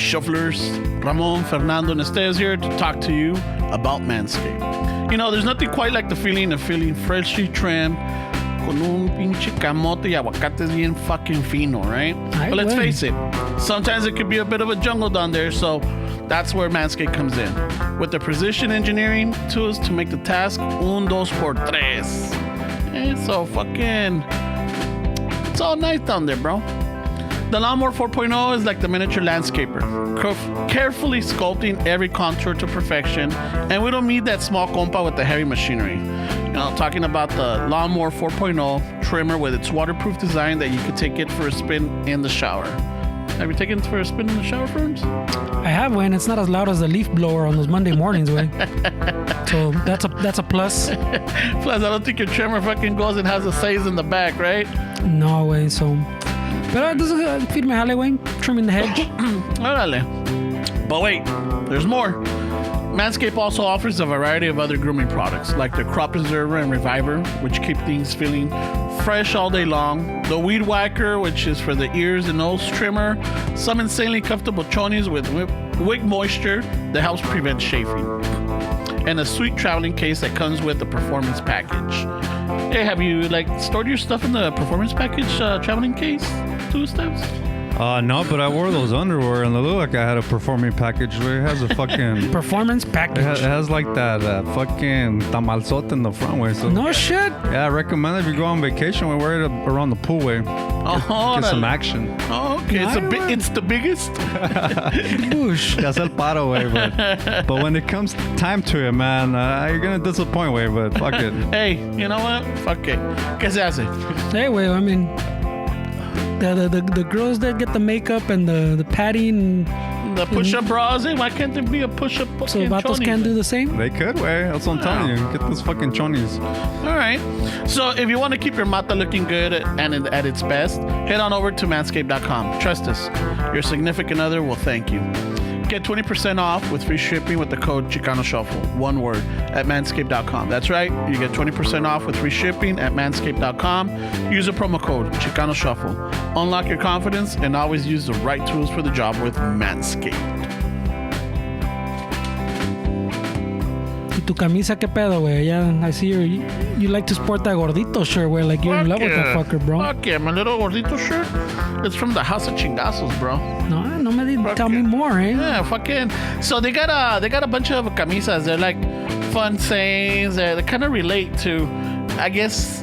shufflers. Ramon Fernando Nestes here to talk to you about Manscaped. You know, there's nothing quite like the feeling of feeling freshly trimmed con un pinche camote y aguacates bien fucking fino, right? But let's face it, sometimes it could be a bit of a jungle down there, so that's where Manscaped comes in. With the precision engineering tools to make the task un, dos, por tres. And so fucking, it's all nice down there, bro. The Lawnmower 4.0 is like the miniature landscaper, carefully sculpting every contour to perfection, and we don't need that small compa with the heavy machinery. You know, talking about the Lawnmower 4.0 trimmer with its waterproof design that you could take it for a spin in the shower. Have you taken it for a spin in the shower, Ferns? I have, and it's not as loud as the leaf blower on those Monday mornings, way. So that's a plus. Plus, I don't think your trimmer fucking goes and has a size in the back, right? No way, so... But this is feed me alleyway, trimming the hedge. Órale. But wait, there's more. Manscaped also offers a variety of other grooming products, like the Crop Preserver and Reviver, which keep things feeling fresh all day long. The Weed Whacker, which is for the ears and nose trimmer. Some insanely comfortable chonies with wig moisture that helps prevent chafing. And a sweet traveling case that comes with the Performance Package. Hey, have you stored your stuff in the Performance Package traveling case? Two steps? No, but I wore those underwear and they look like I had a performing package where it has a fucking... Performance package. It has like that fucking tamalzote in the front way. So no shit. Yeah, I recommend if you go on vacation, we wear it around the pool way. Get some action. Oh, okay. It's the biggest. Boosh. That's el paro way, but when it comes time to it, man, you're gonna disappoint way, but fuck it. Hey, you know what? Fuck it. ¿Qué se hace? Hey, well, I mean... The girls that get the makeup and the padding, the push-up bras, hey, why can't there be a push-up? So vatos can't do the same? They could, way. That's what I'm telling you. Get those fucking chonies. All right. So if you want to keep your mata looking good and at its best, head on over to manscaped.com. Trust us, your significant other will thank you. Get 20% off with free shipping with the code Chicano Shuffle, one word, at manscaped.com. That's right, you get 20% off with free shipping at manscaped.com. Use the promo code Chicano Shuffle. Unlock your confidence and always use the right tools for the job with Manscaped. ¿Y tu camisa qué pedo, güey? Yeah, I see you like to sport that gordito shirt, güey. Like you're in love with that fucker, bro. Fuck yeah, my little gordito shirt. It's from the House of Chingazos, bro. No me did tell me more, eh? Yeah, fucking. So they got a bunch of camisas. They're like fun sayings. They kind of relate to, I guess,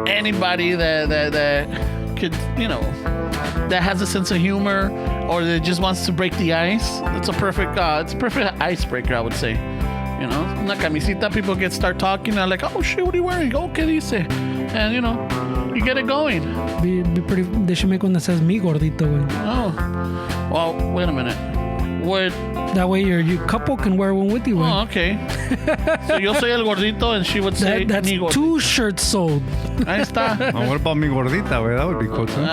anybody that could, you know, that has a sense of humor or that just wants to break the ice. It's a perfect icebreaker, I would say. You know, una camisita, people start talking. They're like, oh shit, what are you wearing? Oh, ¿qué dice? And you know, you get it going. Be pretty. They should make one that says "mi gordito," güey. Oh, well, wait a minute. What? That way your couple can wear one with you, güey. Oh, okay. So you'll say el gordito, and she would say that's mi gordito. 2 shirts sold. Ahí está. What about mi gordita, way? That would be cool too.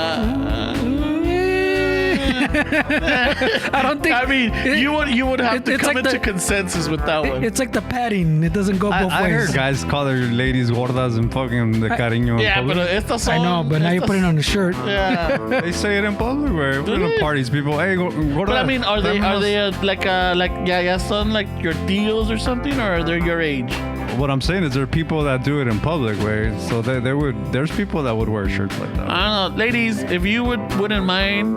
I don't think. I mean, you would have to come into consensus with that one. It's like the padding; it doesn't go both ways. I heard guys call their ladies gordas and fucking the cariño. Yeah, but estas son. I know, but now you put it on a shirt. Yeah, they say it in public. We're in parties, people. Hey, gorda. But I mean, are they son like your deals or something, or are they your age? What I'm saying is there are people that do it in public, way. So there's people that would wear shirts like that. I don't know, ladies, if you wouldn't mind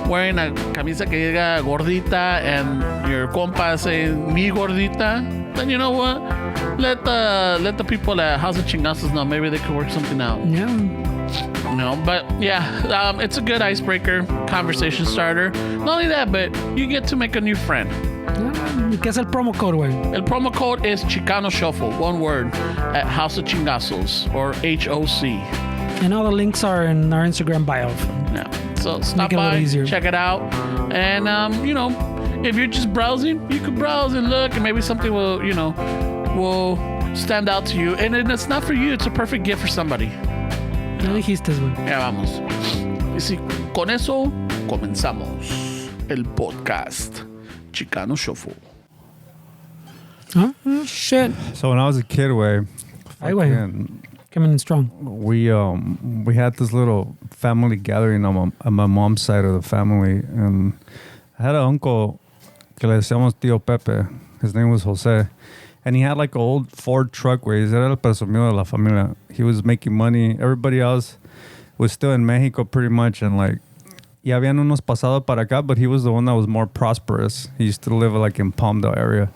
wearing a camisa que diga gordita and your compa say mi gordita, then you know what? Let the people at House of Chingazos know. Maybe they could work something out. Yeah. No, but yeah, it's a good icebreaker, conversation starter. Not only that, but you get to make a new friend. ¿Qué es el promo code, güey? El promo code is Chicano Shuffle, one word, at House of Chingazos, or HOC. And all the links are in our Instagram bio. Yeah. So stop by, check it out, and you know, if you're just browsing, you could browse and look, and maybe something will stand out to you. And it's not for you; it's a perfect gift for somebody. Ya dijiste, güey. Ya vamos. Y si con eso comenzamos el podcast Chicano Shuffle. Huh? Oh, shit. So when I was a kid, coming in strong. We had this little family gathering on my mom's side of the family, and I had an uncle que le decíamos Tío Pepe. His name was Jose. And he had like an old Ford truck, güey. Era el presumido de la familia. He was making money. Everybody else was still in Mexico pretty much. And like, ya habían unos pasado para acá, but he was the one that was more prosperous. He used to live like in Palmdale area.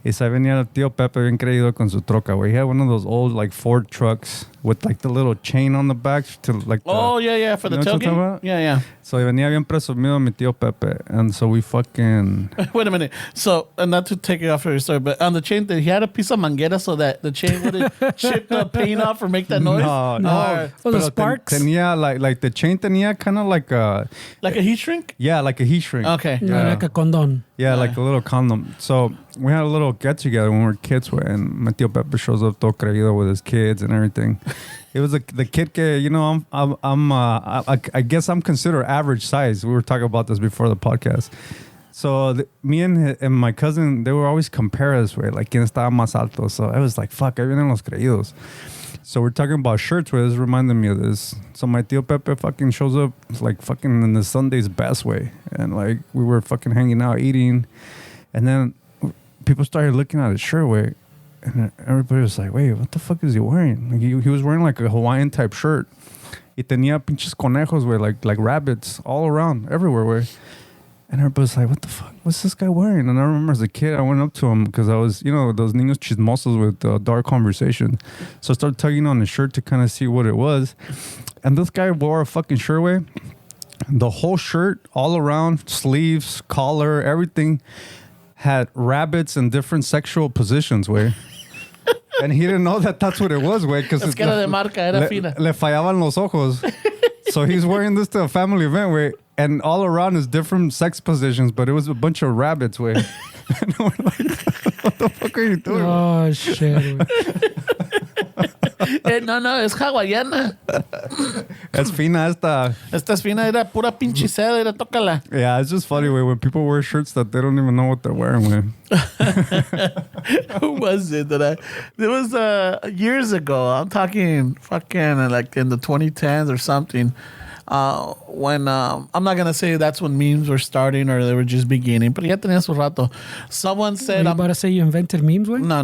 Y se venía el Tío Pepe bien creído con su troca, güey. He had one of those old like Ford trucks with like the little chain on the back to like the, yeah, for the tailgate. Yeah. So venía bien presumido mi Tío Pepe. And so we fucking... Wait a minute. So, and not to take it off of your story, but on the chain, he had a piece of manguera so that the chain wouldn't chip the paint off or make that noise? No. Oh, the sparks? Tenía like the chain tenía kind of like a... Like a heat shrink? Yeah, like a heat shrink. Okay. No, like a condom. Yeah, like a little condom. So we had a little get together when we were kids, and my Tío Pepe shows up todo creído with his kids and everything. It was the kid que, you know, I guess I'm considered average size. We were talking about this before the podcast. So me and my cousin, they were always compare us, way like quién estaba más alto. So I was like, fuck, ahí vienen los creídos. So we're talking about shirts, where this reminded me of this. So my Tío Pepe fucking shows up like fucking in the Sunday's best way. And like we were fucking hanging out, eating. And then people started looking at his shirt, way. And everybody was like, wait, what the fuck is he wearing? Like he was wearing like a Hawaiian type shirt. Y tenía pinches conejos, güey, like rabbits all around, everywhere, güey. And everybody was like, what the fuck? What's this guy wearing? And I remember as a kid, I went up to him because I was, you know, those niños chismosos with dark conversation. So I started tugging on his shirt to kind of see what it was. And this guy wore a fucking shirt, güey. The whole shirt, all around, sleeves, collar, everything, had rabbits in different sexual positions, güey. And he didn't know that that's what it was, güey. Es que era de marca, era fina. Le fallaban los ojos. So he's wearing this to a family event, güey. And all around is different sex positions, but it was a bunch of rabbits, güey. And we're like, what the fuck are you doing? Oh, shit, güey. No, es hawaiana. Es fina esta. Esta es fina, era pura pinche seda, era tócala. Yeah, it's just funny, güey, when people wear shirts that they don't even know what they're wearing, güey. Who was it that it was years ago. I'm talking fucking like in the 2010s or something. When I'm not gonna say that's when memes were starting or they were just beginning, but ya tenía su rato. Someone said, "I'm about to say you invented memes, güey." No.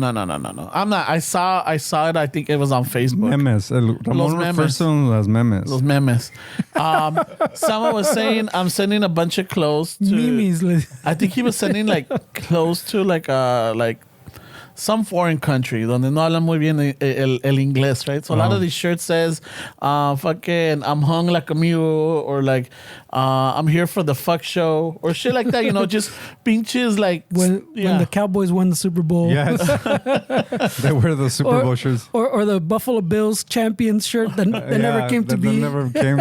I'm not. I saw it. I think it was on Facebook. Memes. Ramon refers to them as memes. Los memes. Someone was saying I'm sending a bunch of clothes to. Memes. I think he was sending like clothes to like some foreign country donde no hablan muy bien el inglés, right? So a lot of these shirts says, fucking, I'm hung like a mule, or like, I'm here for the fuck show, or shit like that, you know, just pinches like... When the Cowboys won the Super Bowl. Yes. They wear the Super Bowl shirts. Or the Buffalo Bills champions shirt that never came to be. Never came.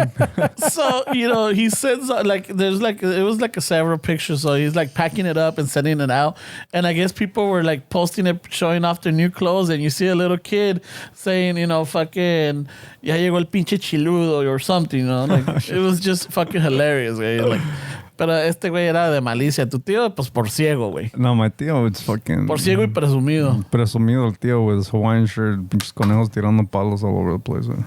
So, you know, he sends, like, there's like, it was like several pictures, so he's like packing it up and sending it out, and I guess people were like posting it, showing off their new clothes, and you see a little kid saying, you know, fucking, ya llegó el pinche chiludo or something, you know, like, it was just fucking hilarious, güey. Like, pero este güey era de malicia. Tu tío, pues por ciego, güey. No, my tío, it's fucking... Por ciego y presumido. Presumido el tío with his Hawaiian shirt, pinches conejos tirando palos all over the place, güey.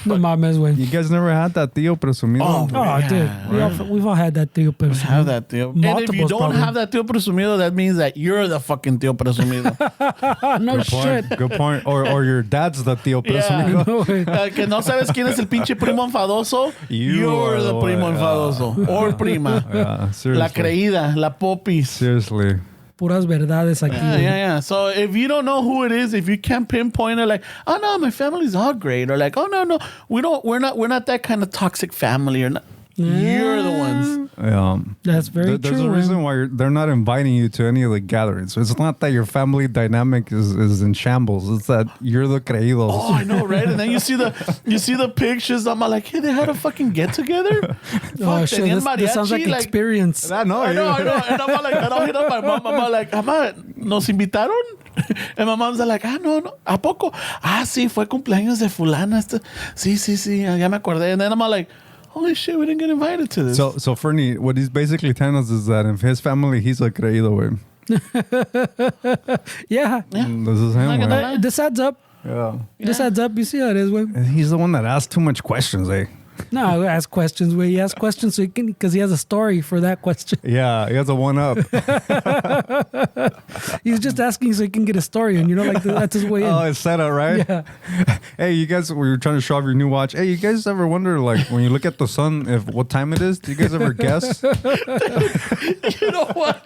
No mames, güey. You guys never had that tío presumido? Oh, dude. We've all had that tío presumido. Have that tío. And if you don't have that tío presumido, that means that you're the fucking tío presumido. No shit. Good point. Or your dad's the tío presumido. No, que no sabes quién es el pinche primo enfadoso. You're the primo enfadoso. Or prima. Yeah, seriously. La creída, la popis. Seriously. Puras verdades aquí. Yeah. So if you don't know who it is, if you can't pinpoint it, like, oh no, my family's all great, or like, oh no, we're not that kind of toxic family, or not. You're the ones. That's very true. There's a reason why they're not inviting you to any of the gatherings. It's not that your family dynamic is in shambles. It's that you're the creídos. Oh, I know, right? And then you see the pictures. I'm like, hey, they had a fucking get together. Oh shit, this sounds like experience. I know. And I'm like, I don't hit up my mom. I'm like, Ama, ¿nos invitaron? And my mom's like, no, ¿a poco? Sí, fue cumpleaños de fulana. Sí, ya me acordé. And then I'm like, holy shit, we didn't get invited to this. So Fernie, what he's basically telling us is that in his family, he's a creído, güey. Yeah. This is him, güey. This adds up. Yeah. This adds up. You see how it is, güey. He's the one that asks too much questions, eh? No, ask questions. He asks questions so because he has a story for that question. Yeah, he has a one-up. He's just asking so he can get a story, and that's his way in. Oh, it's set up, right? Yeah. Hey, you guys, we were trying to show off your new watch. Hey, you guys ever wonder, like, when you look at the sun, what time it is? Do you guys ever guess? You know what?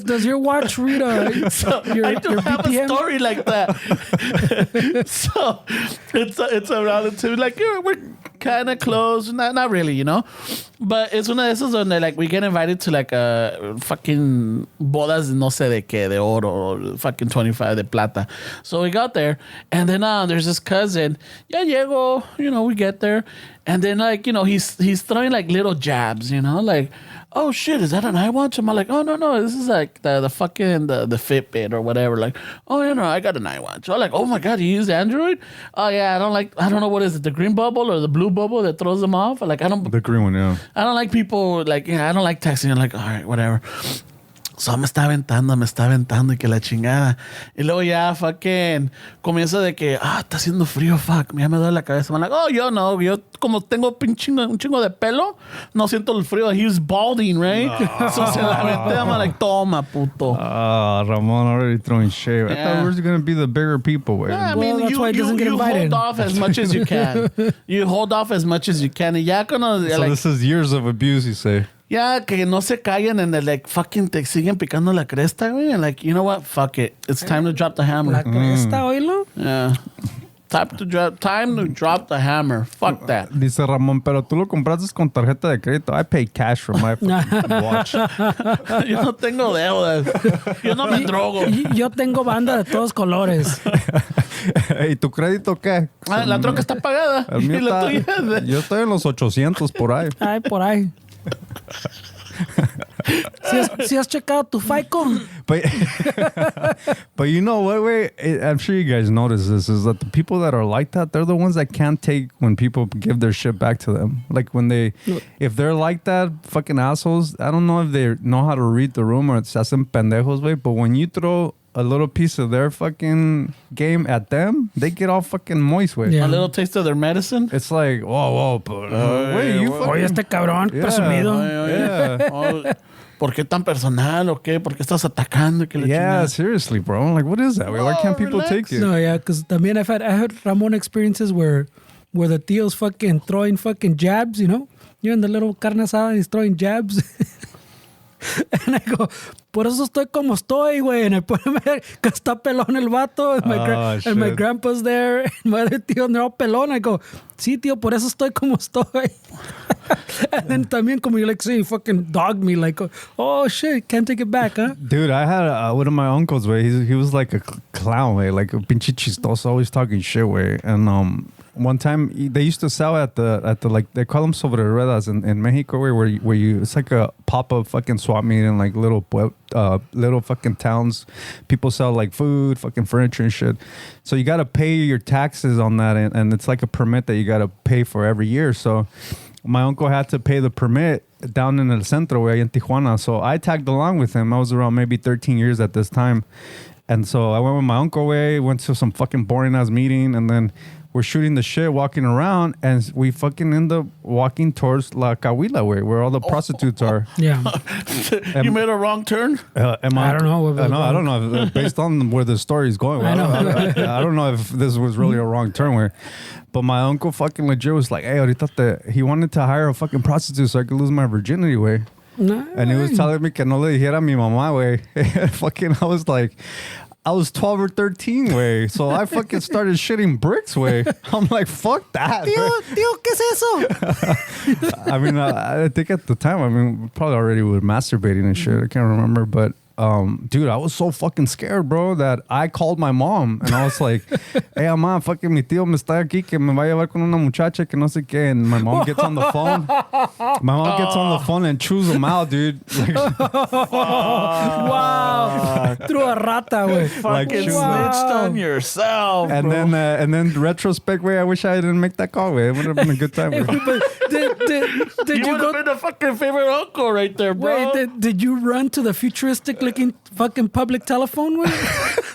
Does your watch read I don't have BPM? a story like that. So it's a relative, like, we're kind of close, not really, but it's one of esos donde, like, we get invited to, like, a fucking bodas no sé de qué, de oro, or fucking 25 de plata. So we got there, and then there's this cousin. Ya llego, we get there, and then, like, he's throwing, like, little jabs, like, oh shit, is that an iWatch? I'm like, oh no, this is like the fucking the Fitbit or whatever. Like, oh yeah, no, I got an iWatch. I'm like, oh my god, you use Android? Oh yeah, I don't know what is it, the green bubble or the blue bubble that throws them off? Like, the green one, yeah. I don't like people, like, I don't like texting. I'm like, all right, whatever. So me está aventando y que la chingada. Y luego ya fucking comienza de que, está haciendo frío, fuck, ya me duele la cabeza. I'm like, oh, yo como tengo un chingo de pelo, no siento el frío. He was balding, right? No. So se la aventé, I'm like, toma, puto. Ramon already throwing shade. I thought we were going to be the bigger people. Wait. Yeah, I Well, mean, that's why he doesn't get you invited. hold off as much as you can. You hold off as much as you can. Y ya cuando, So like, this is years of abuse, you say? ya que no se callen and like fucking te siguen picando la cresta, güey. And like, you know what? Fuck it. It's time to drop the hammer. La cresta, oílo. Yeah. Time to drop the hammer. Fuck that. Dice Ramón, pero tú lo compraste con tarjeta de crédito. I pay cash for my watch. Yo no tengo deudas. Yo no me drogo. Yo tengo banda de todos colores. ¿Y tu crédito qué? La troca está pagada. El mío Y la está, tuya. yo estoy en los 800 por ahí. Ay, por ahí. ¿Si has checado tu FICO? But you know what, way? I'm sure you guys notice this, is that the people that are like that, they're the ones that can't take when people give their shit back to them. Like when if they're like that, fucking assholes, I don't know if they know how to read the room or se hacen pendejos, way, but when you throw a little piece of their fucking game at them, they get all fucking moist, way. Yeah. A little taste of their medicine. It's like, whoa, but wait, you fucking... Oye, este cabrón, presumido. Yeah. Oh, ¿por qué tan personal o qué? ¿Por qué estás atacando? ¿Qué le Yeah, chingada? seriously, bro. Like, what is that? Why can't people relax. take it? No, yeah, because también I had Ramon experiences where the tío's fucking throwing fucking jabs, You're in the little carne asada and he's throwing jabs. And I go, por eso estoy como estoy, güey. And I put him que está pelón el vato. And my grandpa's there. And my other tío, and they're all pelón. I go, sí, tío, por eso estoy como estoy. And then también como you like saying, fucking dogged me. Like, oh, shit, can't take it back, huh? Dude, I had one of my uncles, way. He was like a clown, way. Like a pinche chistoso, always talking shit, way. And one time they used to sell at the like, they call them sobre ruedas in Mexico, where you it's like a pop-up fucking swap meet in like little fucking towns. People sell like food, fucking furniture and shit. So you got to pay your taxes on that, and it's like a permit that you got to pay for every year. So my uncle had to pay the permit down in El Centro, way in Tijuana. So I tagged along with him. I was around maybe 13 years at this time. And so I went with my uncle, way, went to some fucking boring ass meeting, and then we're shooting the shit, walking around, and we fucking end up walking towards La Cahuila, way, where all the prostitutes are. Yeah. You made a wrong turn? I don't know. I don't know. If, based on where the story is going, I don't know if this was really a wrong turn. Where, but my uncle fucking legit was like, hey, ahorita he wanted to hire a fucking prostitute so I could lose my virginity, way. No. And he was telling me que no le dijera a mi mamá, way. Fucking, I was 12 or 13, way. So I fucking started shitting bricks, way. I'm like, fuck that. Tío, ¿qué es eso? I mean, I think at the time, we probably already were masturbating and shit. I can't remember, but dude, I was so fucking scared, bro, that I called my mom and I was like, hey, mamá, fucking mi tío me está aquí que me va a llevar con una muchacha que no sé qué. And my mom gets on the phone. My mom gets on the phone and chews them out, dude. Like, Wow. Threw a rata, güey. Fucking shoot. snitched on yourself, and bro. then retrospect, way, I wish I didn't make that call, way. It would have been a good time. But did you you would go... have been a fucking favorite uncle right there, bro. Wait, did you run to the futuristic looking fucking public telephone, güey.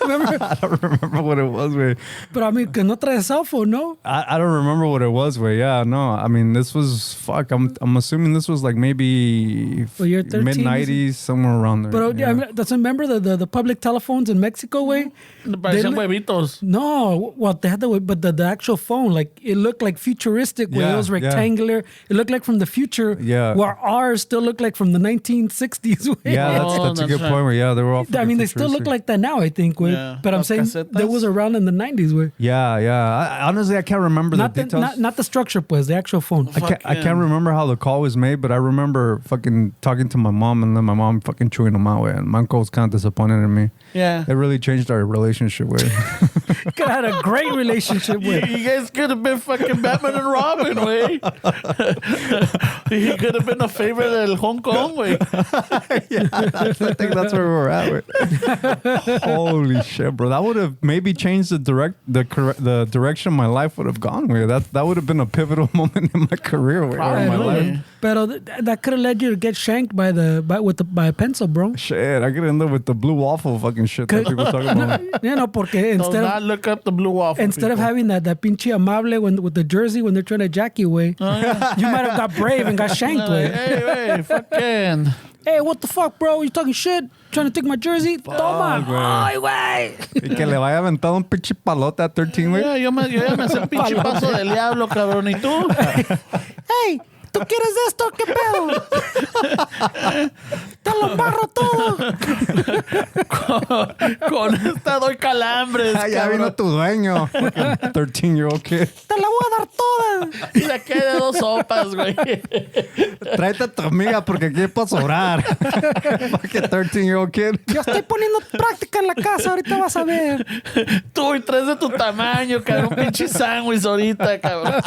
Remember? I don't remember what it was, güey. But I mean, que no traes cell phone, no? I don't remember what it was, güey. Yeah, no. I mean, this was, I'm assuming this was like maybe Well, you're 13, mid-90s, somewhere around there. But I mean, remember the public telephones in Mexico, güey? Parecían huevitos. No, well, they had the actual phone, like, it looked like futuristic, where it was rectangular. It looked like from the future, where ours still looked like from the 1960s, güey. Yeah, that's a good point, where, yeah, they were all I mean, they still look like that now, I think, güey. Yeah. But I'm saying that was around in the 90s, güey. Yeah. Honestly, I can't remember the details. Not the structure, pues, the actual phone. I can't remember how the call was made, but I remember fucking talking to my mom and then my mom fucking chewing them out, way. And my uncle was kind of disappointed in me. Yeah. It really changed our relationship, way. Could have had a great relationship with. You guys could have been fucking Batman and Robin, way. He could have been a favorite del Hong Kong, way. Yeah, I think that's where we were at, way. Holy shit, bro. That would have maybe changed the direction my life would have gone, way. That would have been a pivotal moment in my career, way, or in my life. But that could have led you to get shanked by a pencil, bro. Shit, I could end up with the blue waffle fucking shit that people talk about. You know, porque Do not look up the blue waffle. Instead of having that pinche amable with the jersey when they're trying to jack you, way, you might have got brave and got shanked, way. Hey, fucking. Hey, what the fuck, bro? You talking shit? Trying to take my jersey? Toma. Ay, güey. Y que le vaya aventado un pinche palote a 13, güey. Yo ya me sé el pinche paso del diablo, cabrón. ¿Y tú? Hey, ¿tú quieres esto? ¿Qué pedo? Te lo barro todo. Con esta doy calambres, Ya vino tu dueño. 13-year-old kid. Te la voy a dar toda. Y saqué de 2 sopas, güey. Tráete a tu amiga porque aquí es para sobrar. Fucking 13-year-old kid. Yo estoy poniendo práctica en la casa. Ahorita vas a ver. Tú y 3 de tu tamaño, cabrón. Pinche sándwich ahorita, cabrón.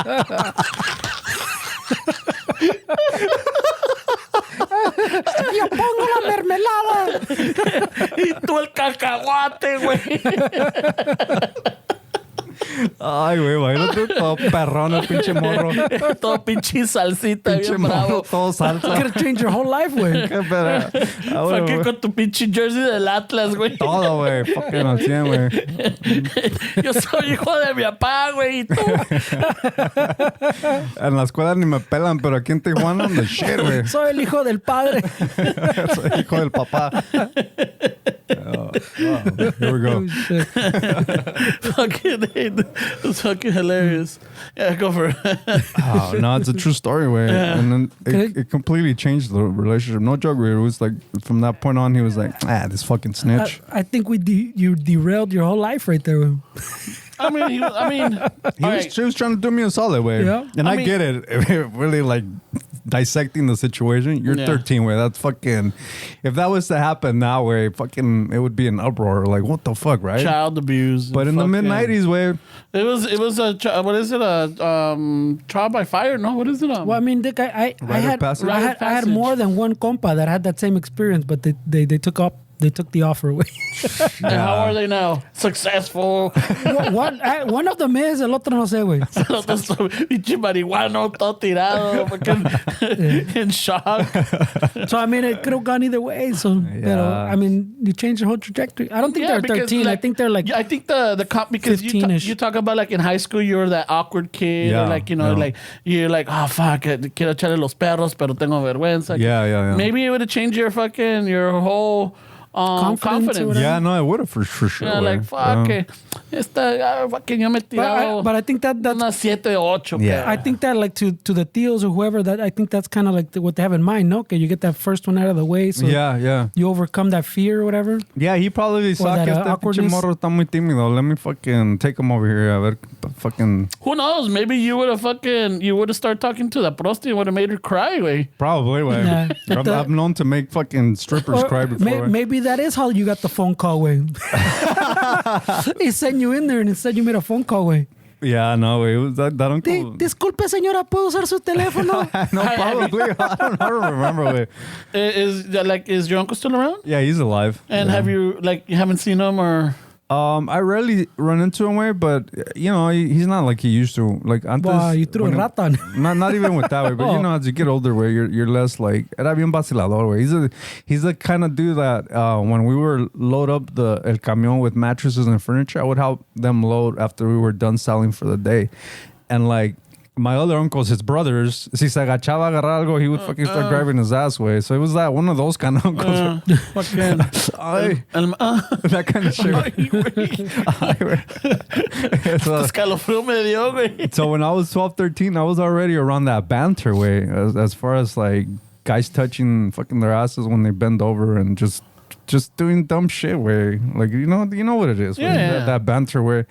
Yo pongo la mermelada. Y tú el cacahuate, güey. Ay, güey, imagínate todo perrón el pinche morro. Todo pinche salsita, Pinche bien morro, bravo. todo salsa. Could have changed your whole life, güey. Qué pedo. Fue que con tu pinche jersey del Atlas, güey. Todo, güey. Fucking al 100, güey. Yo soy hijo de mi papá, güey. ¿Y tú? En la escuela ni me pelan, pero aquí en Tijuana, the shit, güey. Soy el hijo del padre. Soy hijo del papá. Oh, wow. Here we go. Oh, shit. Fucking, it's fucking hilarious. Yeah, go for it. Oh, no, it's a true story, way. Yeah. And then it completely changed the relationship. No joke, way. It was like, from that point on, he was like, this fucking snitch. I think you derailed your whole life right there. Güey. I mean, She was trying to do me a solid way. Yeah. And I mean- get it. Really, like, dissecting the situation. You're Yeah. 13, way. That's fucking... If that was to happen now, way, fucking... It would be an uproar. Like, what the fuck, right? child abuse. But in the mid-90s, way... It was a what is it, a trial by fire? No, what is it? Well, I mean, Dick, I Rite of Passage? had more than one compa that had that same experience, but they took the offer away. And how are they now? Successful. one of them is, el otro no sé, güey. Pinche marihuano, todo tirado, fucking in shock. So, I mean, it could have gone either way. So, pero, I mean, you changed your whole trajectory. I don't think they're because, 13. I think they're like I think the cop, because 15-ish. you talk about like in high school, you're that awkward kid, Yeah, or like, you know, yeah. like you're like, oh fuck, quiero echarle los perros, pero tengo vergüenza. Yeah. Maybe it would have changed your whole confidence. or whatever. Yeah, no, it would have for sure. Yeah, like, fuck it. Fucking yo me he tirado but I think that's una 7-8. Yeah. I think that like to the Theos or whoever, that I think that's kind of like what they have in mind, no? Okay, you get that first one out of the way, so Yeah. you overcome that fear or whatever. Yeah, he probably saw that, que este pinche awkwardness. morro está muy tímido. Let me fucking take him over here. A ver, fucking... Who knows? Maybe you would have started talking to the prosti and would have made her cry, way. Probably, way. Yeah. I've known to make fucking strippers cry before. way. Maybe that is how you got the phone call, way. He sent you in there and instead you made a phone call, way. Yeah, no, way. It was that uncle... Disculpe, señora, ¿puedo usar su teléfono? No, probably. I don't remember, way. Is your uncle still around? Yeah, he's alive. And Yeah. have you haven't seen him or? I rarely run into him, way, but you know, he's not like he used to. Like antes, Wow, you threw a rata on him. not even with that way, but you know, as you get older, way you're less like era bien vacilador, way. He's the kind of dude that when we were load up el camión with mattresses and furniture, I would help them load after we were done selling for the day, and like. My other uncles, his brothers, si se agachaba a agarrar algo, he would fucking start driving his ass way. So it was that one of those kind of uncles. Fucking. That kind of shit. Escalofrío me dio, güey. So when I was 12, 13, I was already around that banter way. As far as like guys touching fucking their asses when they bend over and just doing dumb shit way. Like, you know what it is. Yeah. That banter where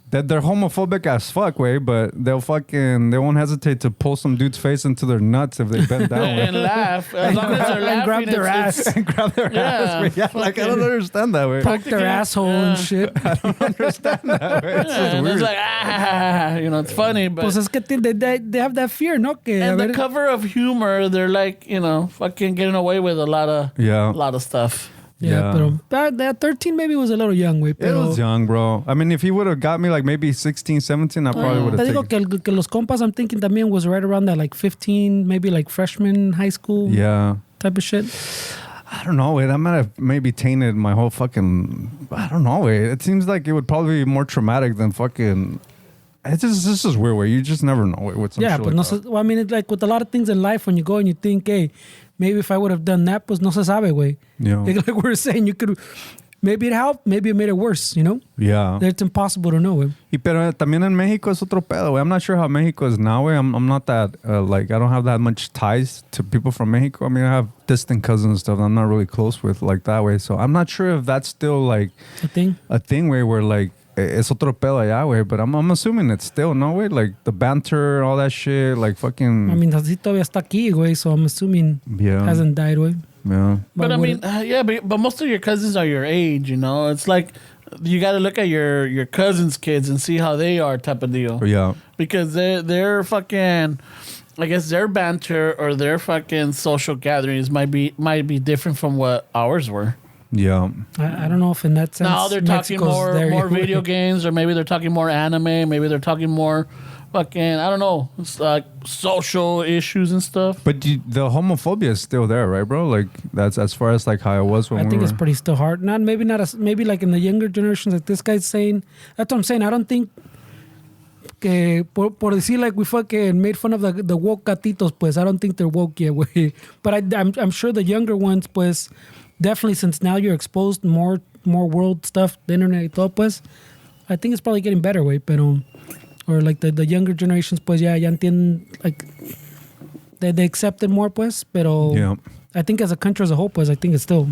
that they're homophobic as fuck way, but they won't hesitate to pull some dude's face into their nuts if they bend down. And laugh. As long as they're laughing. And grab their ass. And grab their ass. Way. Yeah, like I don't understand that way. Poke their asshole and shit. I don't understand that way. It's just And weird. it's like, it's funny, but. Pues es que they have that fear, ¿no? Que, And a the ver, cover of humor, they're like, fucking getting away with a lot of stuff. yeah, pero that 13 maybe was a little young, güey. It was young, bro. I mean, if he would have got me like maybe 16, 17, I probably would Te have digo taken. que los compas, I'm thinking también was right around that like 15, maybe like freshman high school Yeah. type of shit. I don't know, that might have maybe tainted my whole fucking. I don't know, it seems like it would probably be more traumatic than fucking. It's just this is weird way. You just never know with some Yeah, shit but like no that. I mean, it's like with a lot of things in life, when you go and you think, hey, maybe if I would have done that, pues no se sabe, güey. Yeah. Like we were saying, you could. Maybe it helped, maybe it made it worse, Yeah. It's impossible to know, güey. Pero también en Mexico es otro pedo, güey. I'm not sure how Mexico is now, güey. I'm not that, like, I don't have that much ties to people from Mexico. I mean, I have distant cousins and stuff that I'm not really close with like that way. So I'm not sure if that's still, like, A thing, way where, like, es otro pedo allá, güey. But I'm assuming it's still, no, güey? Like, the banter, all that shit, like, fucking... I mean, así todavía está aquí, güey, so I'm assuming Yeah. hasn't died, güey. Yeah. But I would mean, but most of your cousins are your age, It's like you got to look at your cousins' kids and see how they are, type of deal. Yeah. Because they're fucking, I guess their banter or their fucking social gatherings might be different from what ours were. Yeah. I don't know if in that sense. Now they're talking Mexico's there more yet, güey. video games, or maybe they're talking more anime, maybe they're talking more fucking, I don't know, it's like social issues and stuff. But the homophobia is still there, right, bro? Like, that's as far as, like, how it was when I we think were... it's pretty still hard. Maybe like in the younger generations, like this guy's saying. That's what I'm saying. I don't think que por decir like we fucking made fun of the woke gatitos, pues I don't think they're woke yet, güey. But I'm sure the younger ones, pues definitely, since now you're exposed more world stuff, the internet y todo, pues I think it's probably getting better, güey. Pero or like the younger generations, pues ya entienden, like they accept it more, pues. Pero Yeah. I think as a country as a whole, pues I think it's still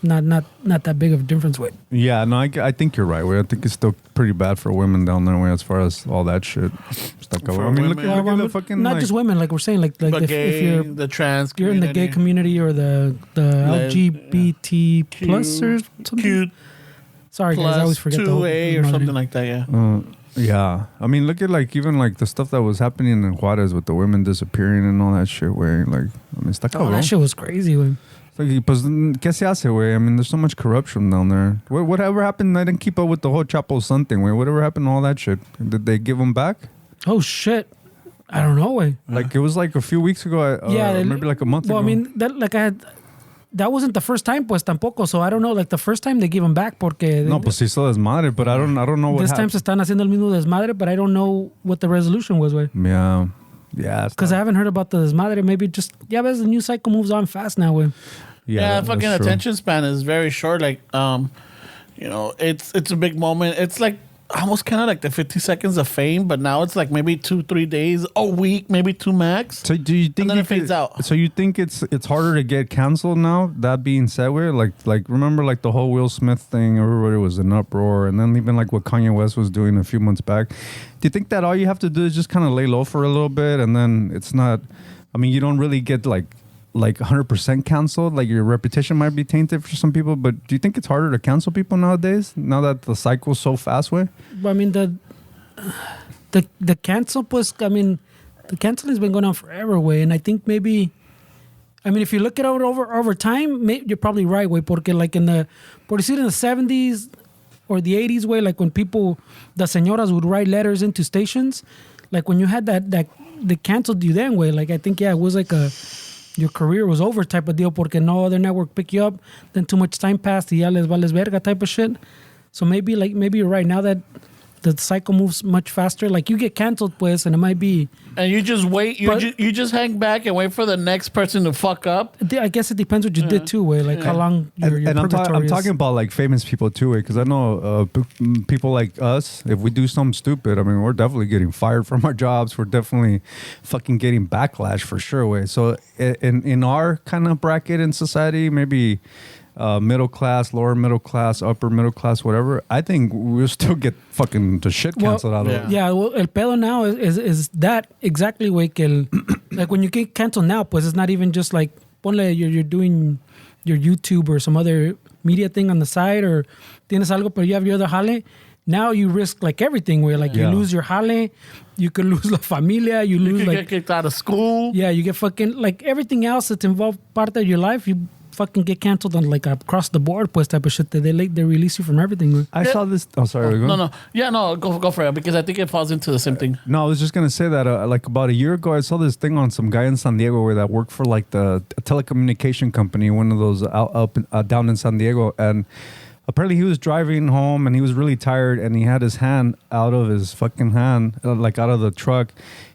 not that big of a difference, way. Yeah, no, I think you're right, way. I think it's still pretty bad for women down there, way, as far as all that shit. Stuck For I mean, look women. at the fucking... Not like, just women, like we're saying, like The if gay, you're the trans you're in the gay community or the LGBT plus or something. Q Sorry, guys, I always forget the whole 2A or something like that, yeah. Yeah, I mean, look at like even like the stuff that was happening in Juarez with the women disappearing and all that shit. Way like, I mean, está Oh, cabrón. that shit was crazy, güey. Like, pues, ¿qué se hace, way? I mean, there's so much corruption down there. Whatever happened? I didn't keep up with the whole Chapo Son thing. Way, whatever happened to all that shit? Did they give them back? Oh shit, I don't know, way. Like it was like a few weeks ago. Maybe like a month ago. Well, I mean, that wasn't the first time, pues tampoco. So I don't know. Like the first time they gave him back, porque no, pues hizo desmadre, but I don't know what this time happened. se están haciendo el mismo desmadre, but I don't know what the resolution was, way. Yeah. Because I haven't heard about the desmadre. Maybe just but the news cycle moves on fast now, way. Yeah, that's fucking true. attention span is very short. Like, it's a big moment. It's like almost kind of like the 50 seconds of fame, but now it's like maybe 2-3 days, a week, maybe 2 max. So do you think then it fades out. So you think it's harder to get canceled now? That being said, where like remember like the whole Will Smith thing, everybody was in uproar, and then even like what Kanye West was doing a few months back. Do you think that all you have to do is just kind of lay low for a little bit, and then it's not? I mean, you don't really get like 100% canceled. Like your reputation might be tainted for some people, but do you think it's harder to cancel people nowadays? Now that the cycle's so fast, way. I mean the cancel, pues. I mean, the canceling has been going on forever, way. And I think maybe, I mean, if you look at it over time, you're probably right, way. Porque like por decir in the 70s or the 80s way, like when people, the señoras would write letters into stations, like when you had that they canceled you then way, like I think it was like your career was over type of deal porque no other network picked you up, then too much time passed y ya les vales verga type of shit. So maybe you're right, now that the cycle moves much faster, like you get canceled pues, and it might be, and you just wait, you just hang back and wait for the next person to fuck up. I guess it depends what you did too way, like how long your I'm talking about like famous people too, because I know people like us, if we do something stupid, I mean, we're definitely getting fired from our jobs, we're definitely fucking getting backlash for sure way. So in our kind of bracket in society, maybe middle class, lower middle class, upper middle class, whatever, I think we'll still get fucking the shit canceled out of it. Yeah, well, el pedo now is that exactly way que like when you get canceled now, pues it's not even just like ponle you're doing your YouTube or some other media thing on the side or tienes algo pero you have your other jale. Now you risk like everything where like you lose your jale, you could lose la familia, you lose like get kicked out of school. Yeah, you get fucking like everything else that's involved part of your life, you fucking get canceled on like across the board pues type of shit that they release you from everything. I saw this. Oh, sorry. Go for it because I think it falls into the same thing. No, I was just gonna say that like about a year ago, I saw this thing on some guy in San Diego where that worked for like a telecommunication company, one of those down in San Diego, and apparently he was driving home and he was really tired and he had his hand out of his fucking hand, like out of the truck.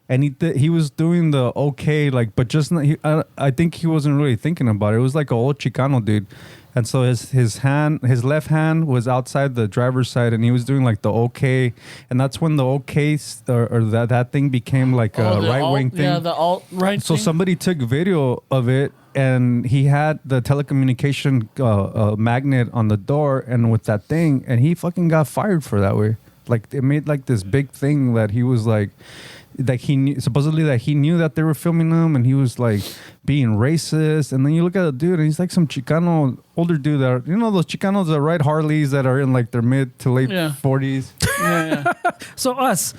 And he was doing the okay, like, but just I think he wasn't really thinking about it. It was like an old Chicano dude, and so his left hand was outside the driver's side, and he was doing like the okay, and that's when the okay or that thing became like a right wing thing. Yeah, the alt right. So somebody took video of it, and he had the telecommunication magnet on the door, and with that thing, and he fucking got fired for that way. Like it made like this big thing that he was like. That he knew, supposedly that he knew that they were filming him and he was like being racist. And then you look at the dude and he's like some Chicano older dude that you know those Chicanos that ride Harleys that are in like their mid to late 40s. Yeah. So us.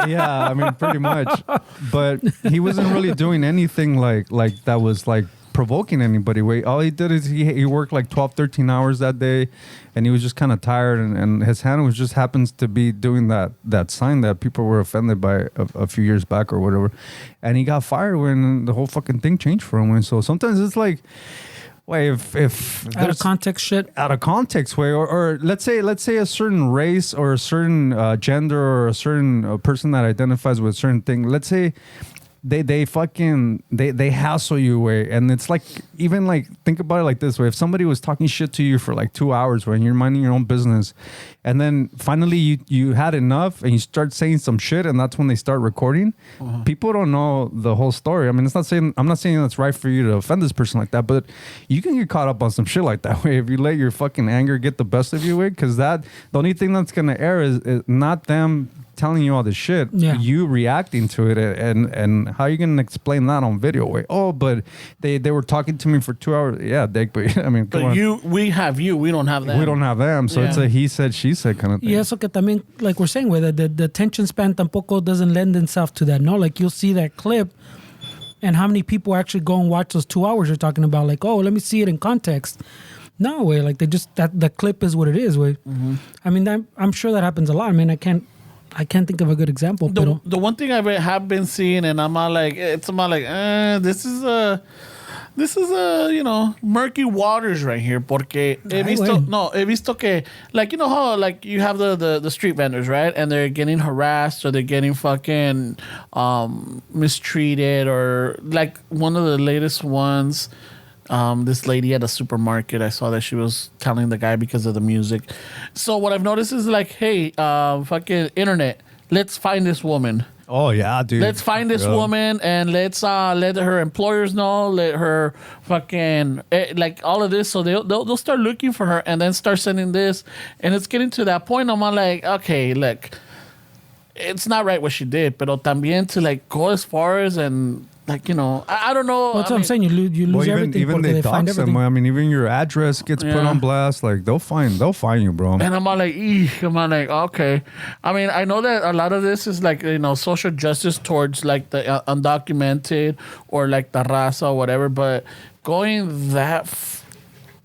Yeah, I mean pretty much. But he wasn't really doing anything like that was like provoking anybody. All he did is he worked like 12, 13 hours that day and he was just kind of tired and his hand was just happens to be doing that sign that people were offended by a few years back or whatever. And he got fired when the whole fucking thing changed for him. And so sometimes it's like, wait, if out of context shit. Out of context way, or let's say a certain race or a certain gender or a certain person that identifies with a certain thing, let's say they hassle you way, and it's like even like think about it like this way: if somebody was talking shit to you for like 2 hours when you're minding your own business, and then finally you had enough and you start saying some shit, and that's when they start recording. People don't know the whole story. I mean, I'm not saying that's right for you to offend this person like that, but you can get caught up on some shit like that way if you let your fucking anger get the best of you way, because the only thing that's gonna air is not them telling you all this shit, you reacting to it, and how are you gonna explain that on video way? Oh, but they were talking to me for 2 hours. Yeah, Dick, but I mean, but we don't have them. We don't have them, so it's a he said, she said kind of thing. Yeah, so que también, like we're saying, where the attention span tampoco doesn't lend itself to that. No, like you'll see that clip, and how many people actually go and watch those 2 hours you're talking about? Like, oh, let me see it in context. No way, like they just the clip is what it is. Way, I mean, I'm sure that happens a lot. I mean, I can't think of a good example. The one thing I have been seeing, and I'm all like, this is murky waters right here. Porque he visto que, like, you know how like you have the street vendors, right? And they're getting harassed or they're getting fucking mistreated, or like one of the latest ones. This lady at a supermarket, I saw that she was telling the guy because of the music. So what I've noticed is like, hey, fucking internet, let's find this woman. Oh yeah, dude. Let's find this woman and let's let her employers know, let her fucking like all of this. So they'll start looking for her and then start sending this, and it's getting to that point. I'm like, okay, look, it's not right what she did, pero también to like go as far as and. Like, you know, I don't know. That's what I'm saying. You lose everything. Even they find everything. I mean, even your address gets put on blast. Like they'll find you, bro. And I'm all like, okay. I mean, I know that a lot of this is like, you know, social justice towards like the undocumented or like the raza or whatever. But going that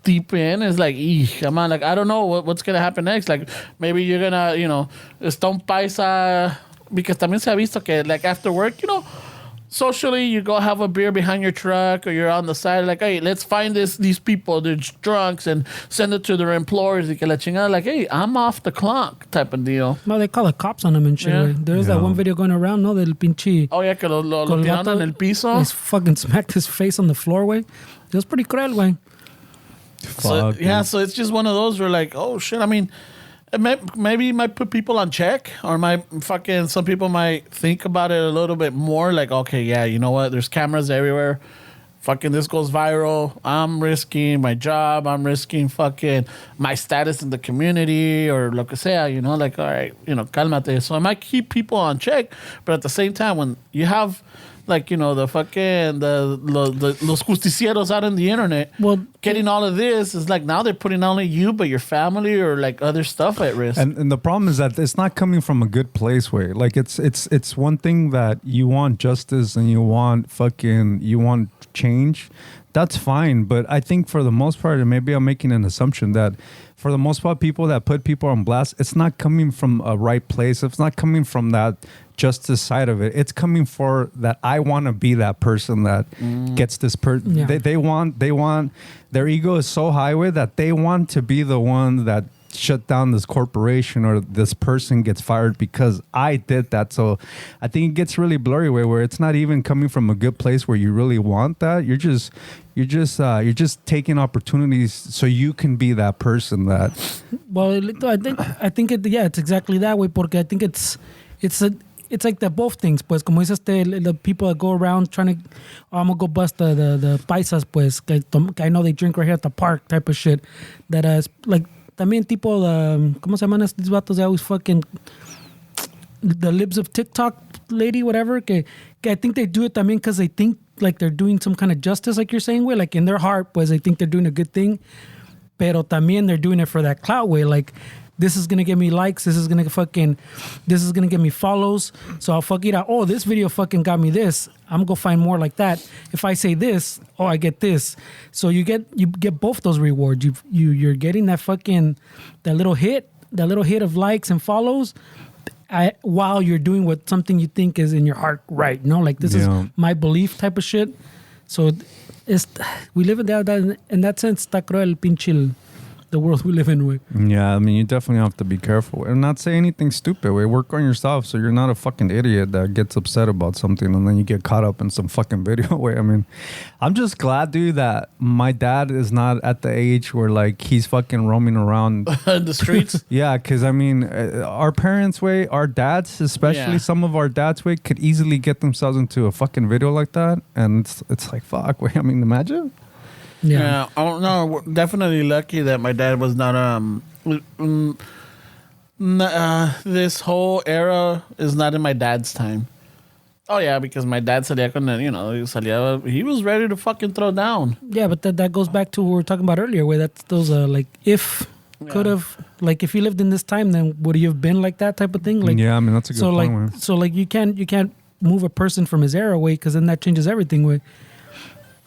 deep in, it's like, come on, like, I don't know what's gonna happen next. Like, maybe you're gonna, está un paisa, because también se ha visto que, like, after work, socially, you go have a beer behind your truck, or you're on the side, like, hey, let's find these people, they're drunks, and send it to their employers. Y que la chingada, like, hey, I'm off the clock, type of deal. No, they call the cops on them and shit. Yeah. Right? There's that one video going around, no, del pinche. Oh, yeah, que lo tiraron en el piso. He fucking smacked his face on the floor, way. It was pretty cruel, way. So it's just one of those where, like, oh shit, I mean, maybe it might put people on check, or some people might think about it a little bit more, like, okay, yeah, you know what, there's cameras everywhere, fucking this goes viral, I'm risking my job, I'm risking fucking my status in the community, or lo que sea, like, all right, cálmate. So it might keep people on check, but at the same time, when you have, like, the fucking los justicieros out on the internet, getting all of this, is like, now they're putting not only you but your family, or like other stuff at risk. And the problem is that it's not coming from a good place, way. Like, it's one thing that you want justice and you want change. That's fine, but I think for the most part, and maybe I'm making an assumption, that for the most part, people that put people on blast, it's not coming from a right place. It's not coming from that justice side of it. It's coming for that I want to be that person that gets this person. Yeah. They want their ego is so high with that they want to be the one that shut down this corporation, or this person gets fired because I did that. So I think it gets really blurry where it's not even coming from a good place where you really want that. You're just taking opportunities so you can be that person that. Well, I think it's exactly that way, porque I think it's like the both things, pues, como dices, the people that go around trying to, I'm gonna go bust the paisas, pues, que I know they drink right here at the park, type of shit. That is like, también tipo, ¿cómo se llaman estos vatos? They always fucking, the libs of TikTok lady, whatever, que I think they do it también because they think like they're doing some kind of justice, like you're saying, way, like in their heart, pues, they think they're doing a good thing, pero también they're doing it for that clout, way, like, this is gonna get me likes. This is gonna get me follows. So I'll fuck it out. Oh, this video fucking got me this. I'm gonna find more like that. If I say this, oh, I get this. So you get both those rewards. You're getting that little hit of likes and follows, while you're doing something you think is in your heart, right? Like, this is my belief, type of shit. So we live in that sense. Está cruel, pinche. The world we live in, way. Yeah, I mean, you definitely have to be careful and not say anything stupid, way. Work on yourself so you're not a fucking idiot that gets upset about something and then you get caught up in some fucking video, way. I mean, I'm just glad, dude, that my dad is not at the age where, like, he's fucking roaming around in the streets. Yeah, because I mean, our parents, way, our dads, especially some of our dads, way, could easily get themselves into a fucking video like that, and it's like, fuck, way. I mean, imagine. Yeah, I don't know. We're definitely lucky that my dad was not. This whole era is not in my dad's time. Oh yeah, because my dad salía con he was ready to fucking throw down. Yeah, but that goes back to what we were talking about earlier, where that's those like, if could have, like, if you lived in this time, then would you have been like that type of thing? Like, yeah, I mean, that's a good point. So like you can't move a person from his era, way, because then that changes everything, way.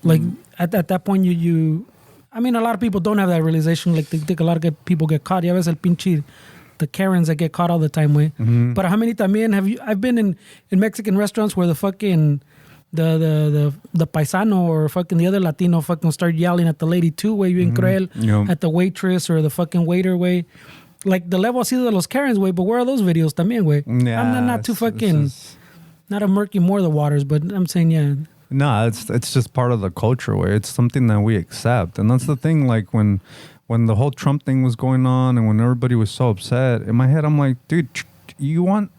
Like, at that point, you I mean, a lot of people don't have that realization. Like, they think a lot of people get caught. Ya ves el pinche, the Karens that get caught all the time, way. Mm-hmm. But how many también I've been in Mexican restaurants where the fucking the paisano or fucking the other Latino fucking start yelling at the lady too, way, bien cruel, at the waitress or the fucking waiter, way. Like, the level así de los Karens, way. But where are those videos también, way? Yeah, I'm not too fucking, not a murky more the waters, but I'm saying, yeah. No, it's just part of the culture, way. It's something that we accept, and that's the thing. Like, when the whole Trump thing was going on, and when everybody was so upset, in my head, I'm like, dude, you want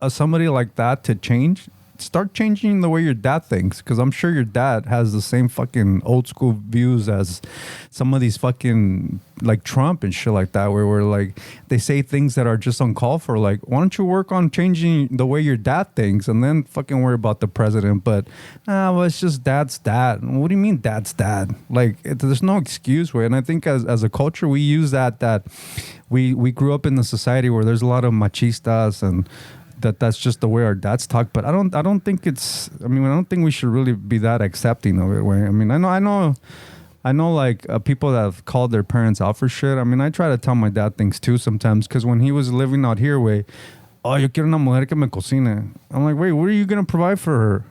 somebody like that to change? Start changing the way your dad thinks, because I'm sure your dad has the same fucking old school views as some of these fucking, like, Trump and shit like that, where we're like, they say things that are just uncalled for. Like, why don't you work on changing the way your dad thinks and then fucking worry about the president? But well, it's just dad's dad. What do you mean dad's dad? Like, there's no excuse, way. And I think as a culture, we use that we grew up in a society where there's a lot of machistas, and that's just the way our dads talk. But I don't think we should really be that accepting of it. Way. I mean, I know I know like people that have called their parents out for shit. I mean, I try to tell my dad things too sometimes because when he was living out here, oh, yo quiero una mujer que me cocine. I'm like, wait, what are you gonna provide for her?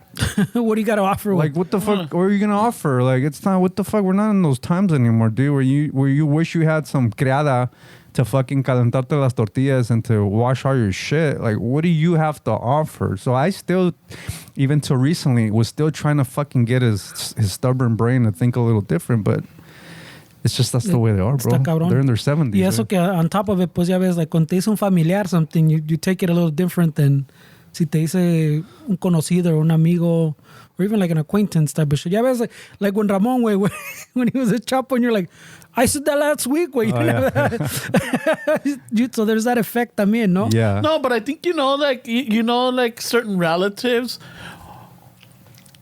What do you got to offer? Like, what the fuck? What are you gonna offer? Like, it's not. What the fuck? We're not in those times anymore, dude. Where you wish you had some criada to fucking calentarte las tortillas and to wash all your shit. Like, what do you have to offer? So I still, even till recently, was still trying to fucking get his stubborn brain to think a little different, but it's just that's the way they are, bro. They're in their 70s. Y eso que on top of it, pues ya ves, like, cuando te dice un familiar something, you take it a little different than si te dice un conocido or un amigo or even like an acquaintance type of shit. Ya ves, like when Ramon, when he was a Chapo, and you're like, I said that last week, güey. So there's that effect también, no? Yeah. No, but I think, like certain relatives,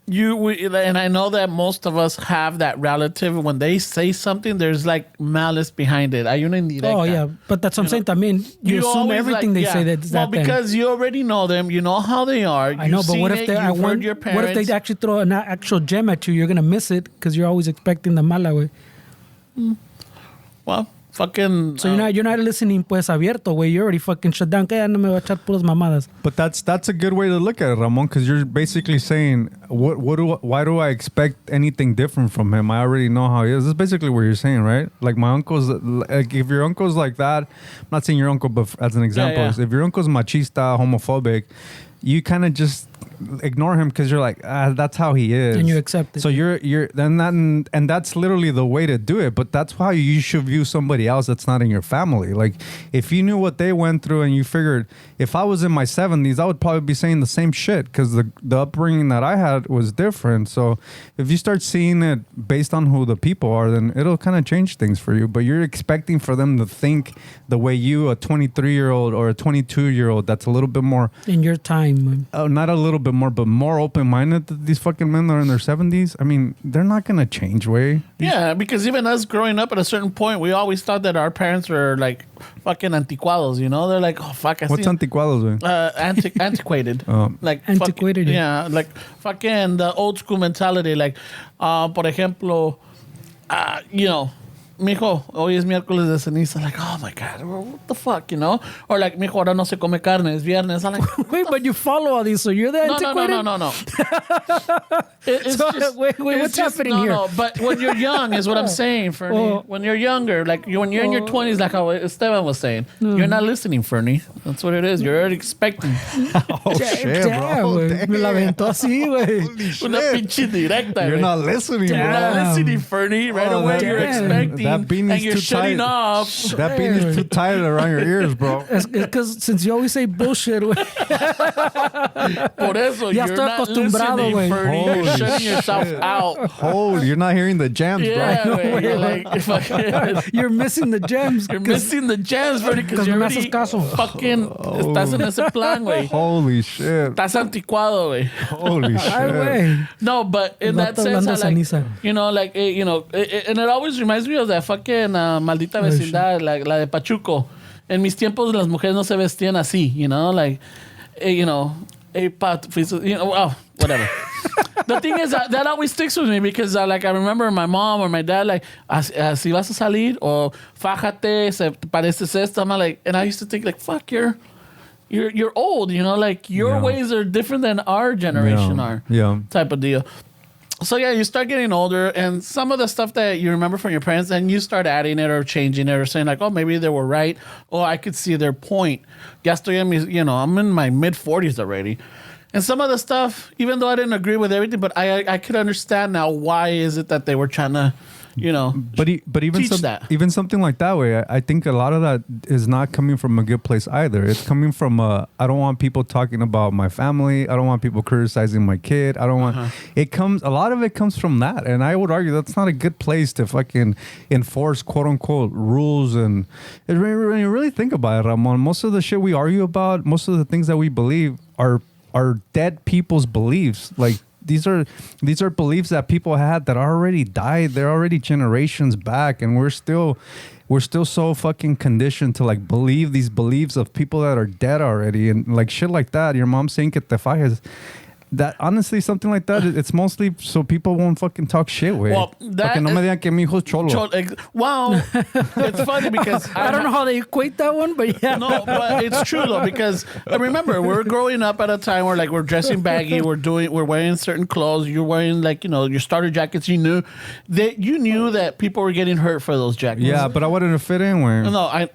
and I know that most of us have that relative. When they say something, there's like malice behind it. Hay una indirecta. Oh, yeah. But that's what I'm saying también. You assume everything they say that's that thing. Because you already know them. You know how they are. I know, but what if they actually throw an actual gem at you? You're going to miss it because you're always expecting the mala, way. Well, fucking. So you're not listening pues abierto, güey. You're already fucking shut down. Que ya no me va a echar puras mamadas. But that's a good way to look at it, Ramon, because you're basically saying, why do I expect anything different from him? I already know how he is. That's basically what you're saying, right? Like my uncle's, like if your uncle's like that, I'm not saying your uncle, but as an example, if your uncle's machista, homophobic, you kind of just ignore him because you're like, that's how he is, and you accept it. So and that's literally the way to do it. But that's how you should view somebody else that's not in your family. Like if you knew what they went through and you figured, if I was in my 70s, I would probably be saying the same shit because the upbringing that I had was different. So if you start seeing it based on who the people are, then it'll kind of change things for you. But you're expecting for them to think the way you, a 23-year-old or a 22-year-old, that's a little bit more in your time, man. Oh, not a little bit more, but more open-minded that these fucking men that are in their 70s. I mean, they're not going to change, way. Yeah, because even us growing up at a certain point, we always thought that our parents were like fucking anticuados, you know? They're like, oh, fuck. What's anticuados, way? Antiquated. Like antiquated. Yeah, like fucking the old school mentality. Like, por ejemplo, mijo, hoy es miércoles de ceniza. Like, oh my God, what the fuck, you know? Or like, mijo, ahora no se come carne, es viernes. I'm like, wait, but you follow all these, so you're the antiquated? No. Wait, what's happening here? No, but when you're young is what I'm saying, Fernie. Oh. When you're younger, like when you're in your 20s, like how Esteban was saying, you're not listening, Fernie. That's what it is. You're already expecting. Oh, shit, bro. Me la aventó así, güey. Una pinche directa, You're güey. not listening, bro. You're not listening, Fernie. Right away, you're expecting. That beanie's and you're too shutting tight. off. That beanie's too tight around your ears, bro. It's because since you always say bullshit, güey. Por eso, Ya you're estoy not acostumbrado, listening, güey. Fernie. You're Holy shutting yourself out. Holy, you're not hearing the jams, Yeah, bro. güey. You're like, fucking, You're missing the gems. you're missing the gems, Fernie, because you're no already haces caso. fucking, estás en ese plan, güey. Holy shit. Estás anticuado, güey. Holy Ay, shit. güey. No, but in that Vato sense, hablando I like, ceniza. and it always reminds me of that fucking maldita vecindad, la de Pachuco. En mis tiempos, las mujeres no se vestían así, you know, like, whatever. The thing is that always sticks with me because I remember my mom or my dad like, si vas a salir o fájate, se pareces esto. I'm like, and I used to think like, fuck, you're old, you know, like your ways are different than our generation are. Yeah. Type of deal. So yeah, you start getting older, and some of the stuff that you remember from your parents, and you start adding it or changing it or saying like, oh, maybe they were right. Oh, I could see their point. Ya estoy en mis, I'm in my mid 40s already. And some of the stuff, even though I didn't agree with everything, but I could understand now why is it that they were trying to, but even even something like that way, I think a lot of that is not coming from a good place either. It's coming from I don't want people talking about my family. I don't want people criticizing my kid. I don't want a lot of it comes from that, and I would argue that's not a good place to fucking enforce quote unquote rules. And when you really think about it, Ramon, most of the shit we argue about, most of the things that we believe are dead people's beliefs. Like these are beliefs that people had that already died. They're already generations back, and we're still so fucking conditioned to like believe these beliefs of people that are dead already, and like shit like that. Your mom saying que te fajes. that honestly, something like that, it's mostly so people won't fucking talk shit, way. Well, that no me digan que mi hijo es cholo. Wow, it's funny because I don't know how they equate that one, but yeah. No, but it's true though, because remember, we're growing up at a time where like we're dressing baggy, we're wearing certain clothes, you're wearing like, you know, your starter jackets. You knew that people were getting hurt for those jackets. Yeah, but I wanted to fit in, way. No,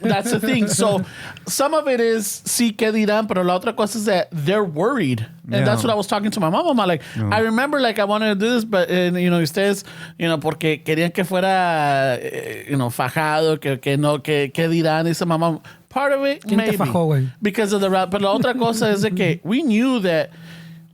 that's the thing. So some of it is sí que dirán, pero la otra cosa is that they're worried. And that's what I was talking to my mom. I'm like, I remember like I wanted to do this, but you know, ustedes, you know, porque querían que fuera, you know, fajado, que no, que dirán. Dice mamá, part of it, maybe. Because of the rap. But la otra cosa is that que we knew that,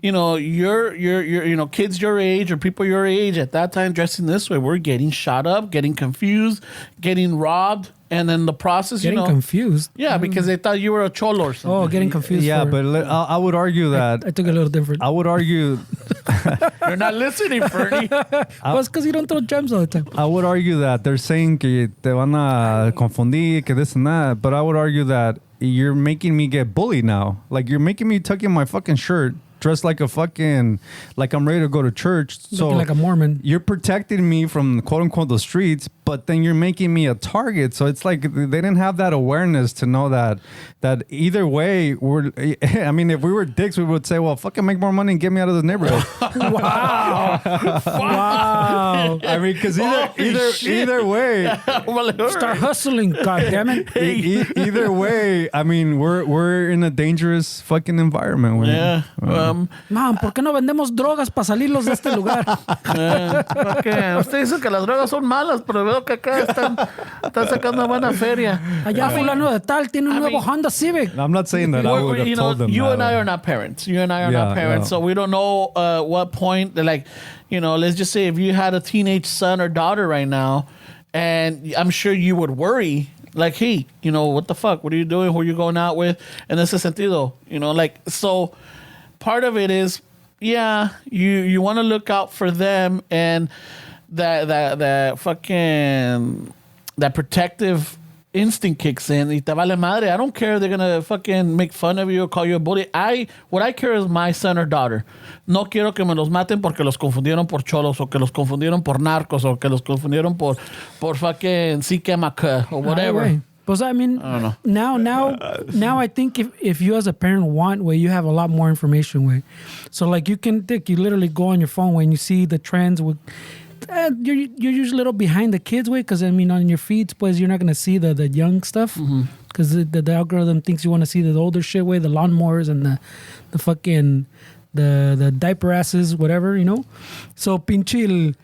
you know, you're you know, kids your age or people your age at that time dressing this way, we're getting shot up, getting confused, getting robbed. And then the process, getting confused. Yeah, because they thought you were a cholo or something. Oh, getting confused. Yeah, but I would argue that I took a little different. I would argue you're not listening, Fernie. Well, it's because you don't throw gems all the time. I would argue that they're saying que te van a confundir, que this and that. But I would argue that you're making me get bullied now. Like, you're making me tuck in my fucking shirt, dressed like a fucking, like I'm ready to go to church. Looking like a Mormon. You're protecting me from quote unquote the streets, but then you're making me a target. So it's like they didn't have that awareness to know that either way, I mean, if we were dicks, we would say, well, fucking make more money and get me out of the neighborhood. Wow. Wow. I mean, because either way, start hustling, goddammit. Either way, I mean, we're in a dangerous fucking environment. Yeah. Mam, ¿por qué no vendemos drogas para salirlos de este lugar? Porque usted dice que las drogas son malas, pero veo que acá están sacando buena feria. Allá fulano de tal tiene un nuevo Honda Civic. I'm not saying that I would have told them. You and I are not parents. You and I are not parents, so we don't know what point. Like, you know, let's just say if you had a teenage son or daughter right now, and I'm sure you would worry. Like, hey, you know, what the fuck? What are you doing? Who are you going out with? En ese sentido, you know, like, so part of it is, yeah, you want to look out for them, and that fucking, that protective instinct kicks in. Y te vale madre. I don't care if they're gonna fucking make fun of you or call you a bully. What I care is my son or daughter. No quiero que me los maten porque los confundieron por cholos, o que los confundieron por narcos, o que los confundieron por fucking CKMK or whatever. But I mean, I don't know. Now I think if you as a parent want, where you have a lot more information, way. So like you literally go on your phone when you see the trends with. You're usually a little behind the kids way, because I mean on your feeds, pues you're not gonna see the young stuff, because the algorithm thinks you want to see the older shit way, the lawnmowers and the fucking the diaper asses, whatever, you know. So pinchil.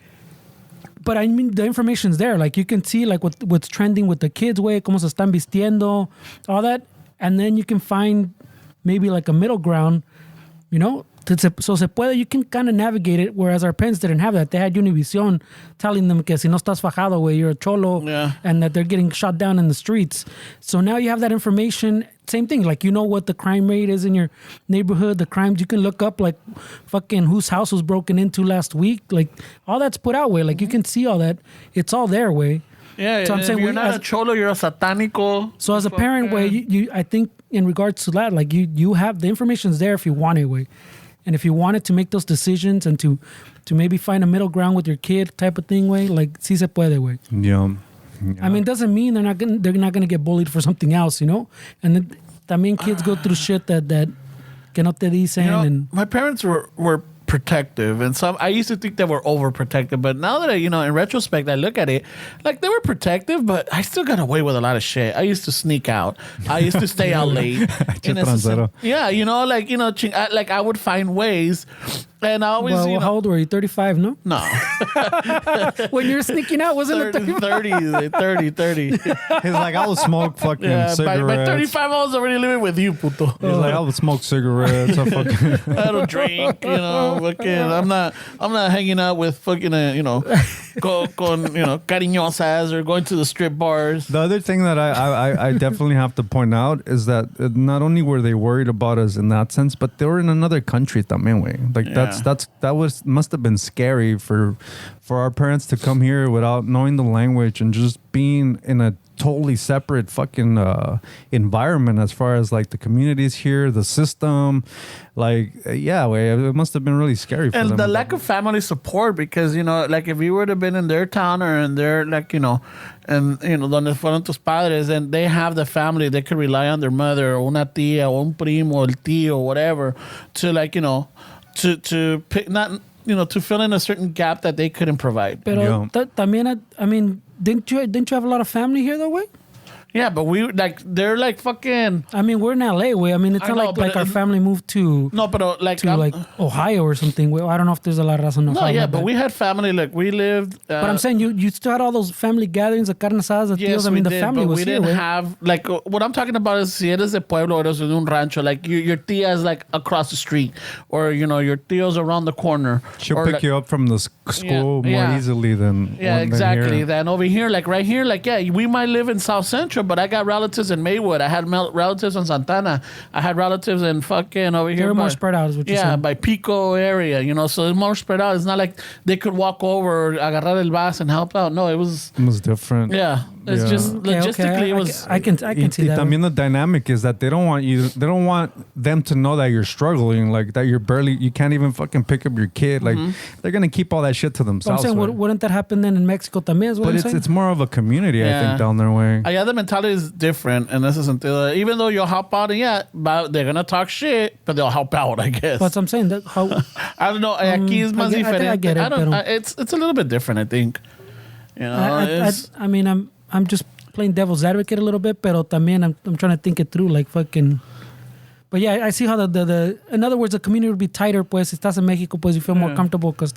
But I mean, the information's there. Like, you can see, like, what's trending with the kids' way, cómo se están vistiendo, all that. And then you can find maybe, like, a middle ground, you know? So se puede, you can kind of navigate it, whereas our parents didn't have that. They had Univision telling them que si no estás fajado, güey, you're a cholo, and that they're getting shot down in the streets. So now you have that information. Same thing, like, you know what the crime rate is in your neighborhood, the crimes. You can look up, like, fucking whose house was broken into last week. Like, all that's put out, way. Like, you can see all that. It's all there, way. Yeah, so I'm saying, you're not a cholo, you're a satánico. So as a parent, way, you I think in regards to that, like, you have, the information's there if you want it, way. And if you wanted to make those decisions and to maybe find a middle ground with your kid type of thing, way, like, sí se puede, way. Yeah. I mean, it doesn't mean they're not gonna get bullied for something else, you know. And then, también kids go through shit that que no te dicen. You know, and my parents were protective, and I used to think they were overprotective, but now that in retrospect I look at it, like, they were protective, but I still got away with a lot of shit. I used to sneak out. I used to stay out late. Yeah, you know, like, you know, like, I would find ways. And I always, well, how old were you? 35, no? No. When you were sneaking out, wasn't it 30? He's like, I will smoke fucking cigarettes. By 35, I was already living with you, puto. He's like, I will smoke cigarettes. I don't drink, you know. Fucking, I'm not hanging out with fucking, you know, cariñosas or going to the strip bars. The other thing that I definitely have to point out is that not only were they worried about us in that sense, but they were in another country también, way. Like, that must have been scary for for our parents to come here without knowing the language and just being in a totally separate fucking environment as far as like the communities here, the system, like it must have been really scary for them. And the lack of family support, because like if you would have been in their town or in their and donde fueron tus padres, and they have the family, they could rely on their mother or una tía or un primo el tío or whatever to to pick, not to fill in a certain gap that they couldn't provide. Pero también, I mean, didn't you have a lot of family here though, güey? Yeah, but they're like fucking. I mean, we're in LA, way. I mean, it's not like our family moved to. No, but like Ohio or something. Well, I don't know if there's a lot of raza in Ohio. No, yeah, but we had family. Like we lived. But I'm saying you still had all those family gatherings, the carne asadas, the yes, tíos. I mean, the did, family but was we here. We didn't have like what I'm talking about is si eres de pueblo, eres de un rancho. Like your tía is like across the street, or your tío's around the corner. She'll pick you up from the school more easily than exactly. Here. Than over here, like right here, like we might live in South Central, but I got relatives in Maywood. I had relatives in Santana. I had relatives in fucking over here. They're more spread out, is what you're saying. Yeah, by Pico area, so it's more spread out. It's not like they could walk over, agarrar el vas and help out. No, it was different. Yeah, it's just logistically it was. I can see that. I mean, the dynamic is that they don't want them to know that you're struggling, like that you can't even fucking pick up your kid. Like they're gonna keep all that shit to themselves. I'm saying, wouldn't that happen then in Mexico también? But it's more of a community, I think, down their way. Yeah, the mentality is different. And this isn't even though you'll help out, but they're gonna talk shit, but they'll help out, I guess. But I'm saying that how I don't know. Aquí es más diferente. I get it. It's a little bit different, I think. I mean, I'm just playing devil's advocate a little bit, pero también I'm trying to think it through, like fucking. But yeah, I see how the in other words, the community would be tighter, pues. Si estás en Mexico, pues you feel more comfortable because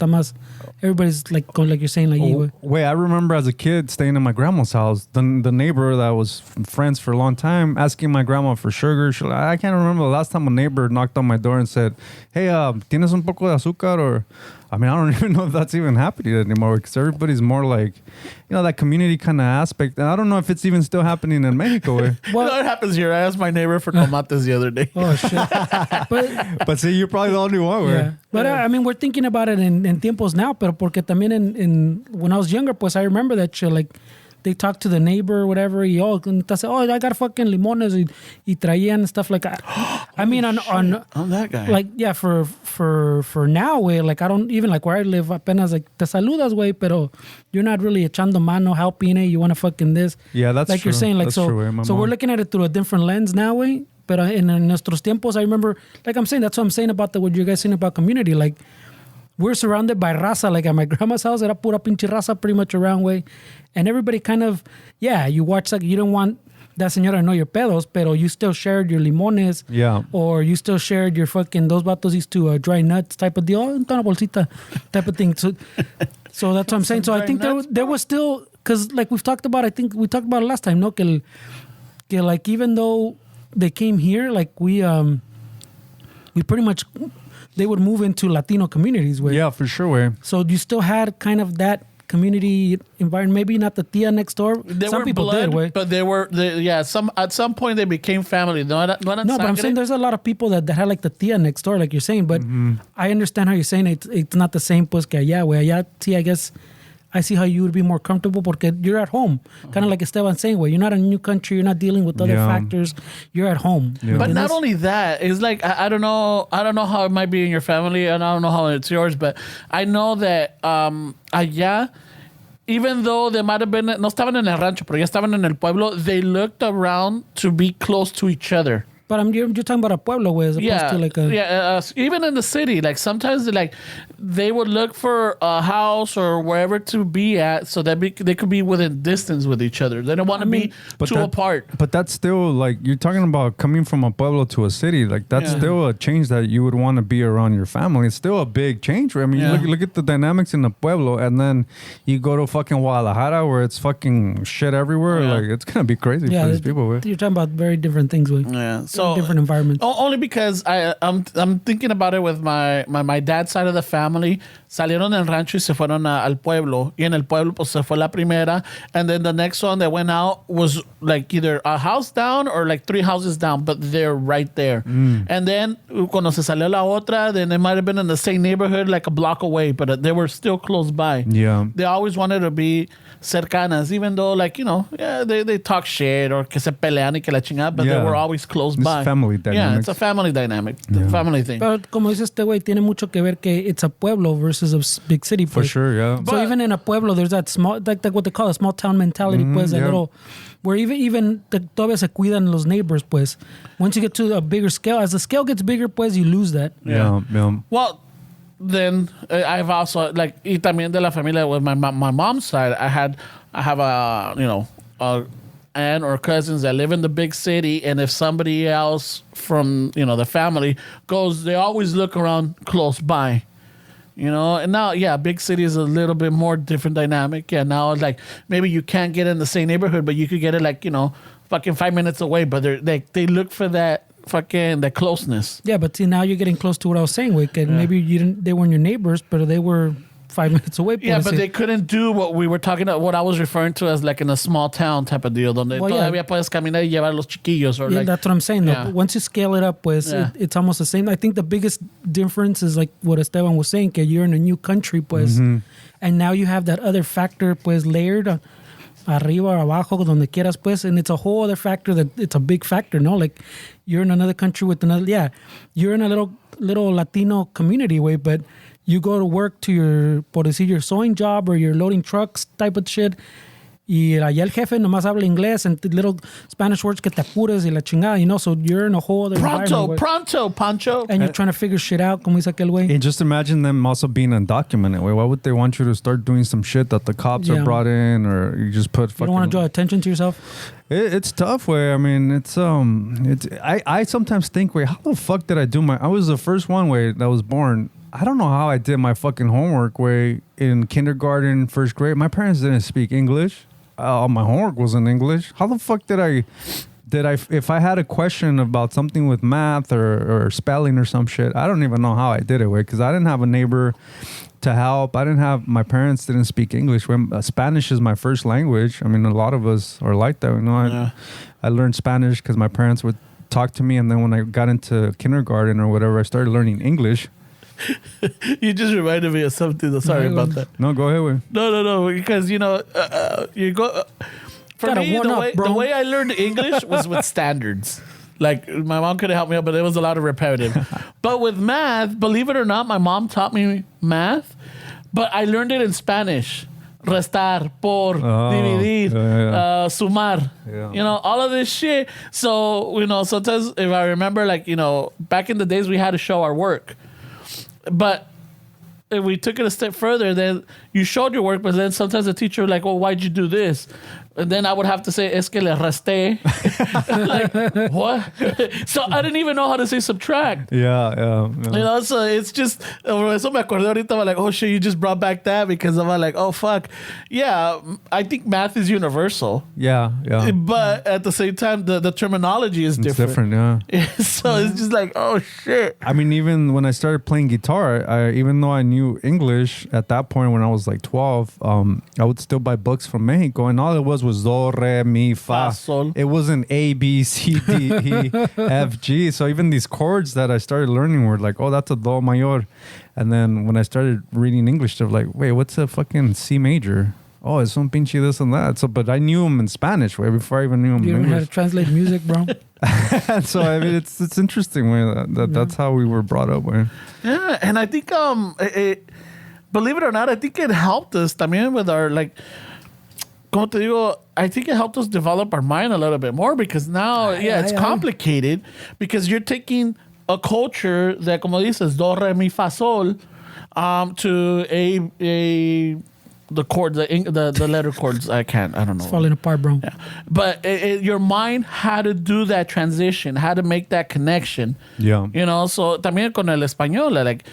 everybody's like you're saying, like Wait, I remember as a kid staying in my grandma's house, the neighbor that was friends for a long time asking my grandma for sugar. I can't remember the last time a neighbor knocked on my door and said, "Hey, ¿tienes un poco de azúcar?" Or I mean, I don't even know if that's even happening anymore because everybody's more like, that community kind of aspect. And I don't know if it's even still happening in Mexico. Well, it happens here. I asked my neighbor for tomates the other day. Oh, shit. But see, you're probably the only one. Yeah. But I mean, we're thinking about it in tiempos now, pero porque también in when I was younger, pues I remember that shit, like, they talked to the neighbor or whatever. I got fucking limones y traían and stuff like that. I mean, on that guy. Like, yeah, for now, way, like I don't even like where I live. Apenas like te saludas, way, pero you're not really echando mano, helping it. You want to fucking this. Yeah, that's like true. You're saying, like that's so. True, so we're looking at it through a different lens now, way. But in nuestros tiempos, I remember, like I'm saying, that's what I'm saying about what you guys saying about community, like. We're surrounded by raza, like at my grandma's house, era pura pinche raza pretty much around, way. And everybody kind of, you watch, like, you don't want that señora to know your pedos, pero you still shared your limones. Yeah. Or you still shared your fucking, those vatos used to dry nuts type of deal, una bolsita type of thing. So that's what I'm saying. So I think there was still, because like we've talked about, I think we talked about it last time, no? Que like even though they came here, like we pretty much, they would move into Latino communities. Yeah, for sure. Way. So you still had kind of that community environment. Maybe not the tia next door. Some people blood, did, way. But they were, at some point they became family. No, but I'm saying there's a lot of people that had like the tia next door, like you're saying. But I understand how you're saying it's not the same, pues que allá, way. Allá, see, I guess I see how you would be more comfortable porque you're at home. Kind of like Esteban saying, you're not in a new country, you're not dealing with other factors. You're at home. Yeah. But not only that, it's like I don't know how it might be in your family, and I don't know how it's yours, but I know that allá, even though they might have been, no estaban en el rancho, pero ya estaban en el pueblo, they looked around to be close to each other. But you're talking about a pueblo, way, as opposed to like a... even in the city, like sometimes they would look for a house or wherever to be at so that they could be within distance with each other. They don't want to be too apart. But that's still, like, you're talking about coming from a pueblo to a city. Like, that's still a change that you would want to be around your family. It's still a big change. Right? I mean, you look at the dynamics in the pueblo, and then you go to fucking Guadalajara where it's fucking shit everywhere. Like, it's going to be crazy for these people. You're talking about very different things. Way. Yeah. So different environments. Only because I'm thinking about it with my dad's side of the family. Salieron del rancho y se fueron al pueblo. Y en el pueblo pues se fue la primera. And then the next one that went out was like either a house down or like 3 houses down, but they're right there. And then cuando se salió la otra, then they might have been in the same neighborhood like a block away, but they were still close by. Yeah. They always wanted to be cercanas, even though like, you know, yeah, they talk shit or que se pelean y que la chingada, but they were always close by. It's family dynamic. Yeah, it's a family dynamic. The family thing. Pero como dice este güey, tiene mucho que ver que it's a pueblo versus a big city. For Pues. sure, yeah. So even in a pueblo, there's that small, like what they call a small town mentality, pues, that little, where even todavía se cuidan los neighbors, pues. Once you get to a bigger scale, as the scale gets bigger, pues, you lose that. Yeah. Well, then I've also like y también de la familia with my mom's side. I have a aunt or cousins that live in the big city, and if somebody else from the family goes, they always look around close by. And now, big city is a little bit more different dynamic. Yeah, now it's like maybe you can't get in the same neighborhood, but you could get it like, fucking 5 minutes away. But they look for that fucking that closeness. Yeah, but see, now you're getting close to what I was saying, Wick. And maybe they weren't your neighbors, but they were 5 minutes away. Yeah, but they couldn't do what we were talking about, what I was referring to as like in a small town type of deal, donde todavía puedes caminar y llevar los chiquillos. Or that's what I'm saying. Though. But once you scale it up, pues, it's almost the same. I think the biggest difference is like what Esteban was saying, que you're in a new country, pues, and now you have that other factor, pues, layered arriba or abajo, donde quieras, pues, and it's a whole other factor that it's a big factor, no? Like, you're in another country with another, you're in a little Latino community way, but you go to work to your sewing job or your loading trucks type of shit, y allá el jefe nomás habla inglés and little Spanish words que te apures y la chingada, so you're in a whole other environment. Pronto, Pancho. And you're trying to figure shit out, como dice aquel güey. And just imagine them also being undocumented. Why would they want you to start doing some shit that the cops are brought in, or you just put fucking... You don't want to draw attention to yourself? It's tough, way. I mean, I sometimes think, wait, how the fuck did I do I was the first one, way, that was born. I don't know how I did my fucking homework, way, in kindergarten, first grade. My parents didn't speak English. My homework was in English. How the fuck did I, if I had a question about something with math or spelling or some shit, I don't even know how I did it, way, because I didn't have a neighbor to help. My parents didn't speak English. Spanish is my first language. I mean, a lot of us are like that. I learned Spanish because my parents would talk to me, and then when I got into kindergarten or whatever, I started learning English. You just reminded me of something. Sorry about that. No, go ahead, way. No, because you go. For me, the way I learned English was with standards. Like, my mom couldn't help me out, but it was a lot of repetitive. But with math, believe it or not, my mom taught me math, but I learned it in Spanish. Restar, por, dividir, sumar. Yeah. All of this shit. So, sometimes if I remember, like, back in the days, we had to show our work. But if we took it a step further, then you showed your work, but then sometimes the teacher would like, well, why'd you do this? And then I would have to say, es que le resté. Like, what? So I didn't even know how to say subtract. Yeah. So it's just, eso me acordé ahorita, I'm like, oh shit, you just brought back that, because I'm like, oh fuck. Yeah, I think math is universal. Yeah. But at the same time, the terminology is different. It's different, yeah. So it's just like, oh shit. I mean, even when I started playing guitar, even though I knew English at that point when I was like 12, I would still buy books from Mexico, and all it was do, re, mi, fa. Sol. It wasn't A, B, C, D, E, F, G. So even these chords that I started learning were like, oh, that's a do mayor. And then when I started reading English, they're like, wait, what's a fucking C major? Oh, it's un pinche this and that. So, but I knew them in Spanish way before I even knew them in English. You know how to translate music, bro. So I mean, it's interesting way that's how we were brought up. Way. Yeah, and I think believe it or not, I think it helped us también with our like. Como te digo, I think it helped us develop our mind a little bit more, because now, it's complicated, because you're taking a culture that, como dices, do, re, mi, fa, sol, to the chords, the letter chords. I don't know. It's falling apart, bro. Yeah. But your mind had to do that transition, had to make that connection. Yeah. So también con el español, like,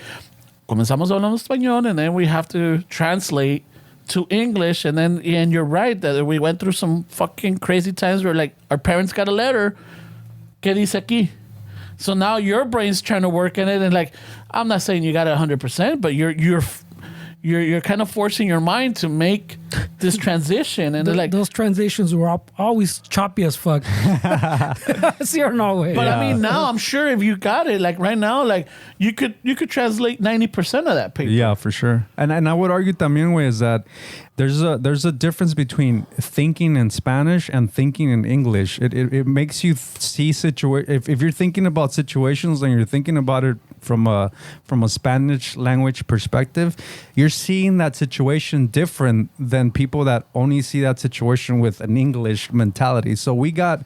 comenzamos hablando español, and then we have to translate to English, and you're right that we went through some fucking crazy times where like our parents got a letter ¿Qué dice aquí? So now your brain's trying to work in it, and like, I'm not saying you got it 100%, but you're kind of forcing your mind to make this transition, and like those transitions were always choppy as fuck. See or no way. But I mean, now I'm sure if you got it, like right now, like you could translate 90% of that paper. Yeah, for sure. And I would argue también, güey, is that there's a difference between thinking in Spanish and thinking in English. It makes you see if you're thinking about situations and you're thinking about it from a Spanish language perspective, you're seeing that situation different than people that only see that situation with an English mentality. So we got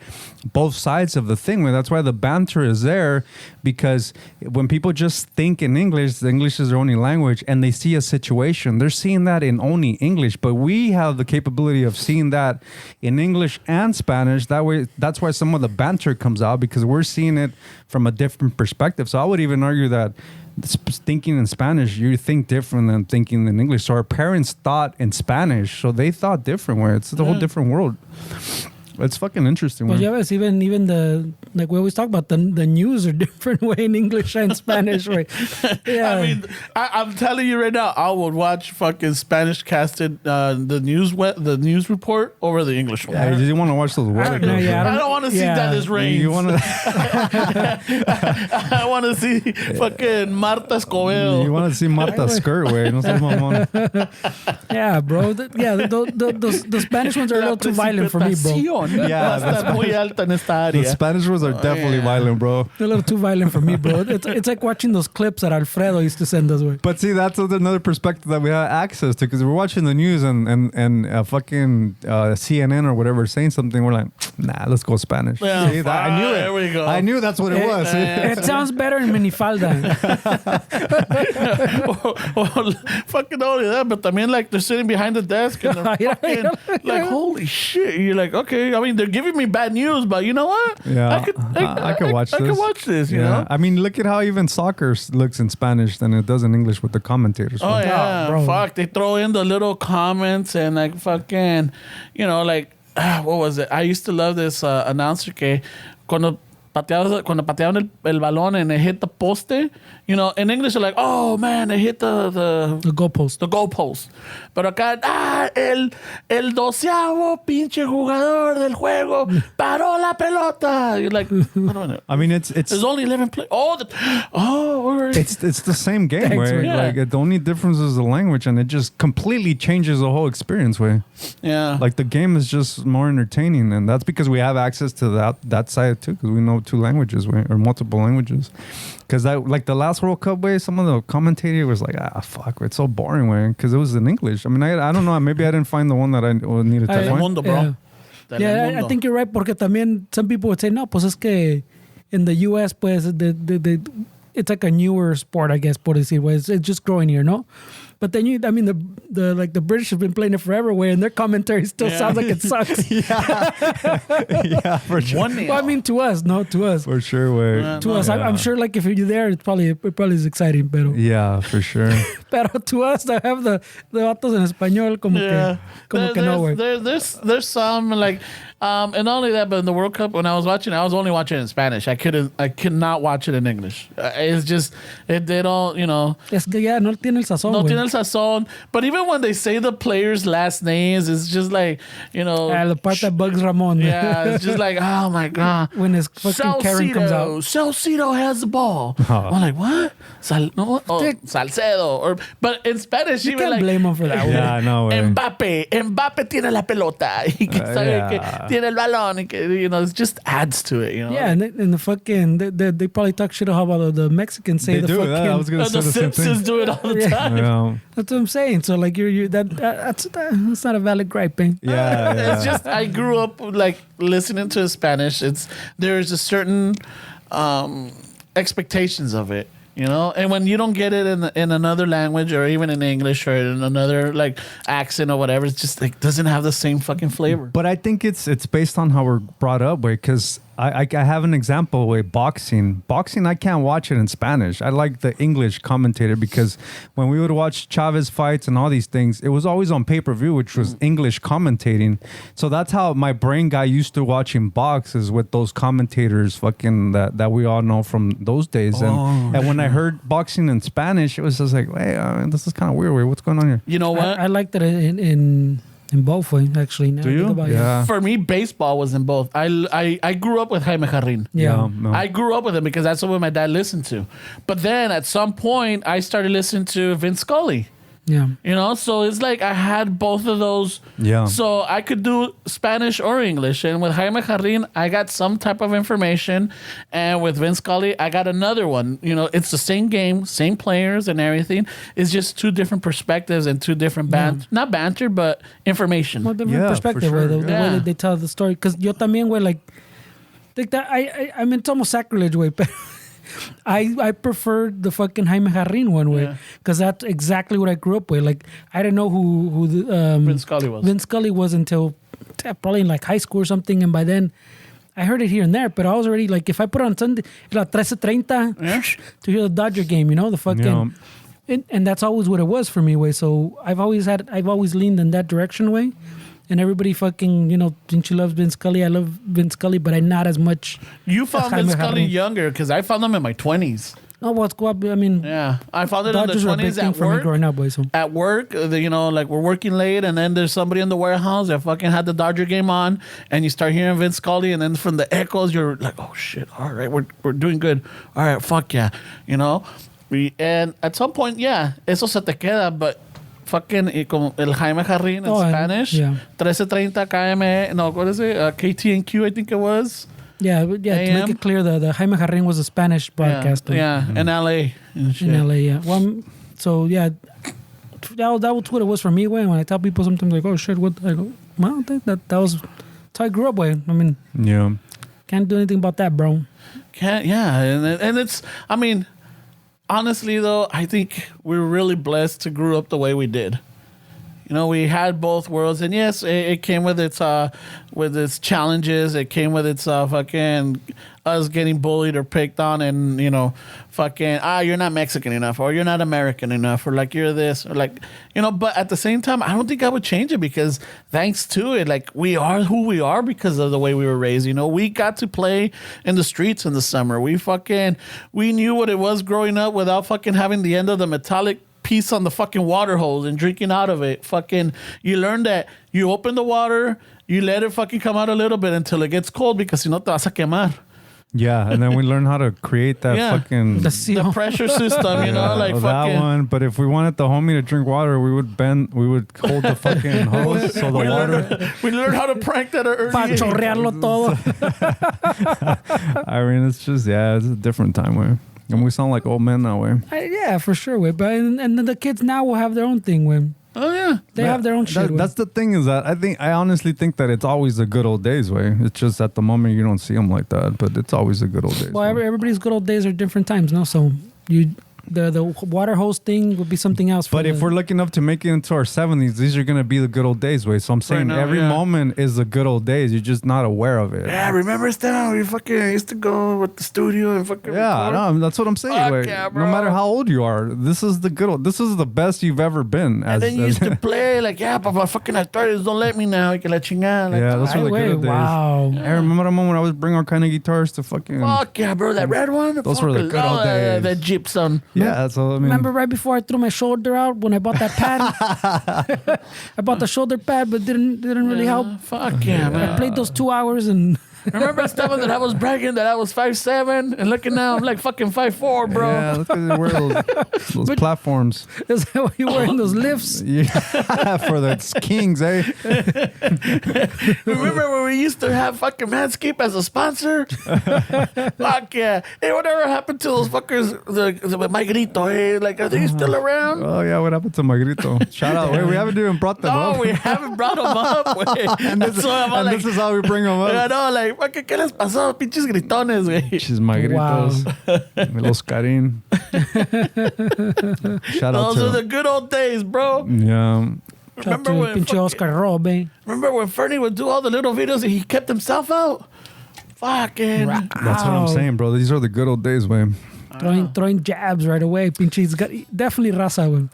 both sides of the thing. That's why the banter is there, because when people just think in English, the English is their only language, and they see a situation, they're seeing that in only English. But we have the capability of seeing that in English and Spanish. That way, that's why some of the banter comes out, because we're seeing it from a different perspective. So I would even argue that thinking in Spanish, you think different than thinking in English. So our parents thought in Spanish, so they thought different. Where it's a whole different world. It's fucking interesting. Well, yeah, it's even the, like we always talk about, the news are different way in English and Spanish way. Yeah. I mean, I'm telling you right now, I would watch fucking Spanish casted the news report over the English one. Yeah, you didn't want to watch those weather. I don't want to see that as rain. You want to? I want to see fucking Marta Escobedo. You want to see Marta skirt, way? No seas mamón. Yeah, bro. The Spanish ones are a little too violent for me, bro. Yeah, Está muy alta en esta área. The Spanish ones are definitely violent, bro. They're a little too violent for me, bro. It's like watching those clips that Alfredo used to send us with. But see, that's another perspective that we have access to, because we're watching the news and fucking CNN or whatever saying something. We're like, nah, let's go Spanish. Yeah, see, I knew it. There we go. I knew that's what it was. It sounds better in minifalda. Fucking only that, but también like they're sitting behind the desk and they're fucking like, holy shit. You're like, okay, I mean, they're giving me bad news, but you know what? Yeah, I could watch this. I could watch this, you know? I mean, look at how even soccer looks in Spanish than it does in English with the commentators. Oh, yeah. bro. Fuck, they throw in the little comments and like fucking, you know, like, what was it? I used to love this announcer que cuando pateaban el balón and it hit the poste, you know, in English they're like, oh man, it hit the goalpost. The goalpost. Pero acá, el 12avo pinche jugador del juego paró la pelota. You're like, I mean, it's there's only 11 players. Right. It's the same game. Thanks, where yeah. like the only difference is the language, and it just completely changes the whole experience. Way, Yeah. like the game is just more entertaining, and that's because we have access to that side too, because we know two languages, way, or multiple languages. Because like the last World Cup, way, some of the commentator was like, fuck, it's so boring, way, because it was in English. I mean, I don't know, maybe I didn't find the one that I needed to find. Telemundo, bro. Yeah, I think you're right, porque también some people would say, no, pues es que in the US, pues, it's like a newer sport, I guess, por decir, it's just growing here, no? But then the British have been playing it forever, way, and their commentary still sounds like it sucks. Yeah, for sure. Well, I mean, to us, no, to us. For sure, way. To us, I'm sure, like, if you're there, it probably is exciting, pero... Yeah, for sure. Pero to us, that have the vatos en español, como que no, way. There's some, like, and not only that, but in the World Cup, when I was watching, I was only watching it in Spanish. I could not watch it in English. It's just, they don't, you know. Es que ya no tiene el sazón, No güey. tiene el sazón. But even when they say the players' last names, it's just like, you know. The part that bugs Ramon. Yeah, it's just like, oh my God. When his fucking Karen comes out. Salcedo has the ball. I'm like, what? Salcedo. But in Spanish, You even can't like, blame him for that. Yeah, I know, way. Mbappe tiene la pelota. Y que sabe que tiene el balón. Y que, you know, it just adds to it, you know. Yeah, and the fucking, they probably talk shit about the Mexicans say They the do. fucking... I was gonna say The the same Simpsons thing. do it all the Yeah. time. Yeah. That's what I'm saying. So, like, that's not a valid gripe, eh? Yeah. It's just, I grew up like listening to Spanish. There's a certain expectations of it, you know, and when you don't get it in another language or even in English or in another like accent or whatever, it's just like doesn't have the same fucking flavor. But I think it's based on how we're brought up, way, because I have an example with boxing. Boxing, I can't watch it in Spanish. I like the English commentator because when we would watch Chavez fights and all these things, it was always on pay-per-view, which was English commentating. So that's how my brain got used to watching boxes with those commentators fucking that we all know from those days. And when I heard boxing in Spanish, it was just like, hey, this is kind of weird. What's going on here? You know what? I like that in both ways, actually. Now Do you? Yeah. For me, baseball was in both. I grew up with Jaime Jarrin. Yeah. No. I grew up with him because that's what my dad listened to. But then at some point, I started listening to Vince Scully. Yeah. You know, so it's like I had both of those. Yeah. So I could do Spanish or English. And with Jaime Jarrin, I got some type of information. And with Vince Scully, I got another one. You know, it's the same game, same players and everything. It's just two different perspectives and two different not banter, but information. Well, different Yeah, perspective, for sure. the way Yeah. that they tell the story. Because yo también, güey, like that, I mean, it's almost sacrilege, güey, but I prefer the fucking Jaime Jarrin one, way, because that's exactly what I grew up with. Like, I didn't know who Vince Scully was. Vince Scully was until probably in like high school or something, and by then I heard it here and there. But I was already like, if I put on Sunday, like 13:30 to hear the Dodger game, you know, the fucking, and that's always what it was for me, way. So I've always leaned in that direction, way. And everybody fucking, you know, since you love Vince Scully, I love Vince Scully, but I'm not as much. You found Jaime Vince Scully Jarrin. younger because I found him in my 20s. Oh, what's cool? I mean, Yeah. I found it in the Dodgers were a big 20s thing at for me work. growing up, boy. So At work, you know, like we're working late, and then there's somebody in the warehouse that fucking had the Dodger game on, and you start hearing Vince Scully, and then from the echoes, you're like, oh shit, all right, we're doing good. All right, fuck yeah, you know? And at some point, yeah, eso se te queda, but fucking como el Jaime Jarrin in Spanish, yeah. 13:30 KM, no, what is it? KTNQ, I think it was. yeah, to AM. make it clear, the Jaime Jarrin was a Spanish broadcaster. Yeah, in LA. And shit. In LA, yeah. Well, so yeah, that was what it was for me. When I tell people sometimes like, "Oh shit," what I go, well, that was that's how I grew up. With. I mean, Yeah. can't do anything about that, bro. And it's, I mean, honestly though, I think we're really blessed to grow up the way we did. You know, we had both worlds, and yes, it came with its challenges. It came with its fucking us getting bullied or picked on, and you know, fucking you're not Mexican enough, or you're not American enough, or like you're this, or like, you know. But at the same time, I don't think I would change it because thanks to it, like we are who we are because of the way we were raised. You know, we got to play in the streets in the summer. We knew what it was growing up without fucking having the end of the metallic piece on the fucking water hose and drinking out of it. Fucking, you learn that you open the water, you let it fucking come out a little bit until it gets cold because si no te vas a quemar. Yeah, and then we learn how to create that fucking The Pressure system, you know, like that fucking. one. But if we wanted the homie to drink water, we would hold the fucking hose so the water. We learned how to prank that early Pa' age. chorrearlo todo. I mean, it's just it's a different time way, and we sound like old men that way. Yeah, for sure, way. But and then the kids now will have their own thing, way. Oh yeah, They have their own shit. That's the thing is that I honestly think that it's always the good old days way. It's just at the moment you don't see them like that, but it's always the good old days. Well, way. everybody's good old days are different times, no? So the water hose thing would be something else. But if we're lucky enough to make it into our 70s, these are gonna be the good old days way. So I'm saying now, every yeah. moment is the good old days. You're just not aware of it. yeah. Remember Stan? We fucking used to go with the studio and fucking Yeah, record? no, that's what I'm saying. Fuck Like, yeah, no bro. matter how old you are, this is the good old. This is the best you've ever been. And then you used to play like, yeah, but my fucking authorities don't let me now. You can let chingada. Like, Yeah, those were the good old days. Wow. I remember the moment I was bringing our kind of guitars to fucking. fuck yeah, bro. That red one. Those were the fucking good old love days. That gypsum. Yeah, so I mean, Remember right before I threw my shoulder out when I bought that pad? I bought the shoulder pad, but didn't really help. Fuck yeah, I man. played those 2 hours and Remember stuff that I was bragging that I was 5'7", and looking now I'm like fucking 5'4", bro. Yeah, look at wear those platforms. is that what you were in those lifts? Yeah, for the kings, eh? Remember when we used to have fucking Manscaped as a sponsor? Fuck yeah. Hey, whatever happened to those fuckers, the My Grito, eh? Like, are they still around? Oh yeah, what happened to Magrito? Shout out. Wait, we haven't even brought them No, up. we haven't brought them up, güey. and this, this is how we bring them up. Yeah, no, like, fucking, ¿qué les pasó? Pinches gritones, güey. She's Magritos. Los Karin. Shout out Those to are the good old days, bro. yeah. Remember when Pinche Oscar Robe. Remember when Fernie would do all the little videos and he kept himself out? Fucking. That's what I'm saying, bro. These are the good old days, man. Throwing jabs right away. Pinches got definitely raza, güey.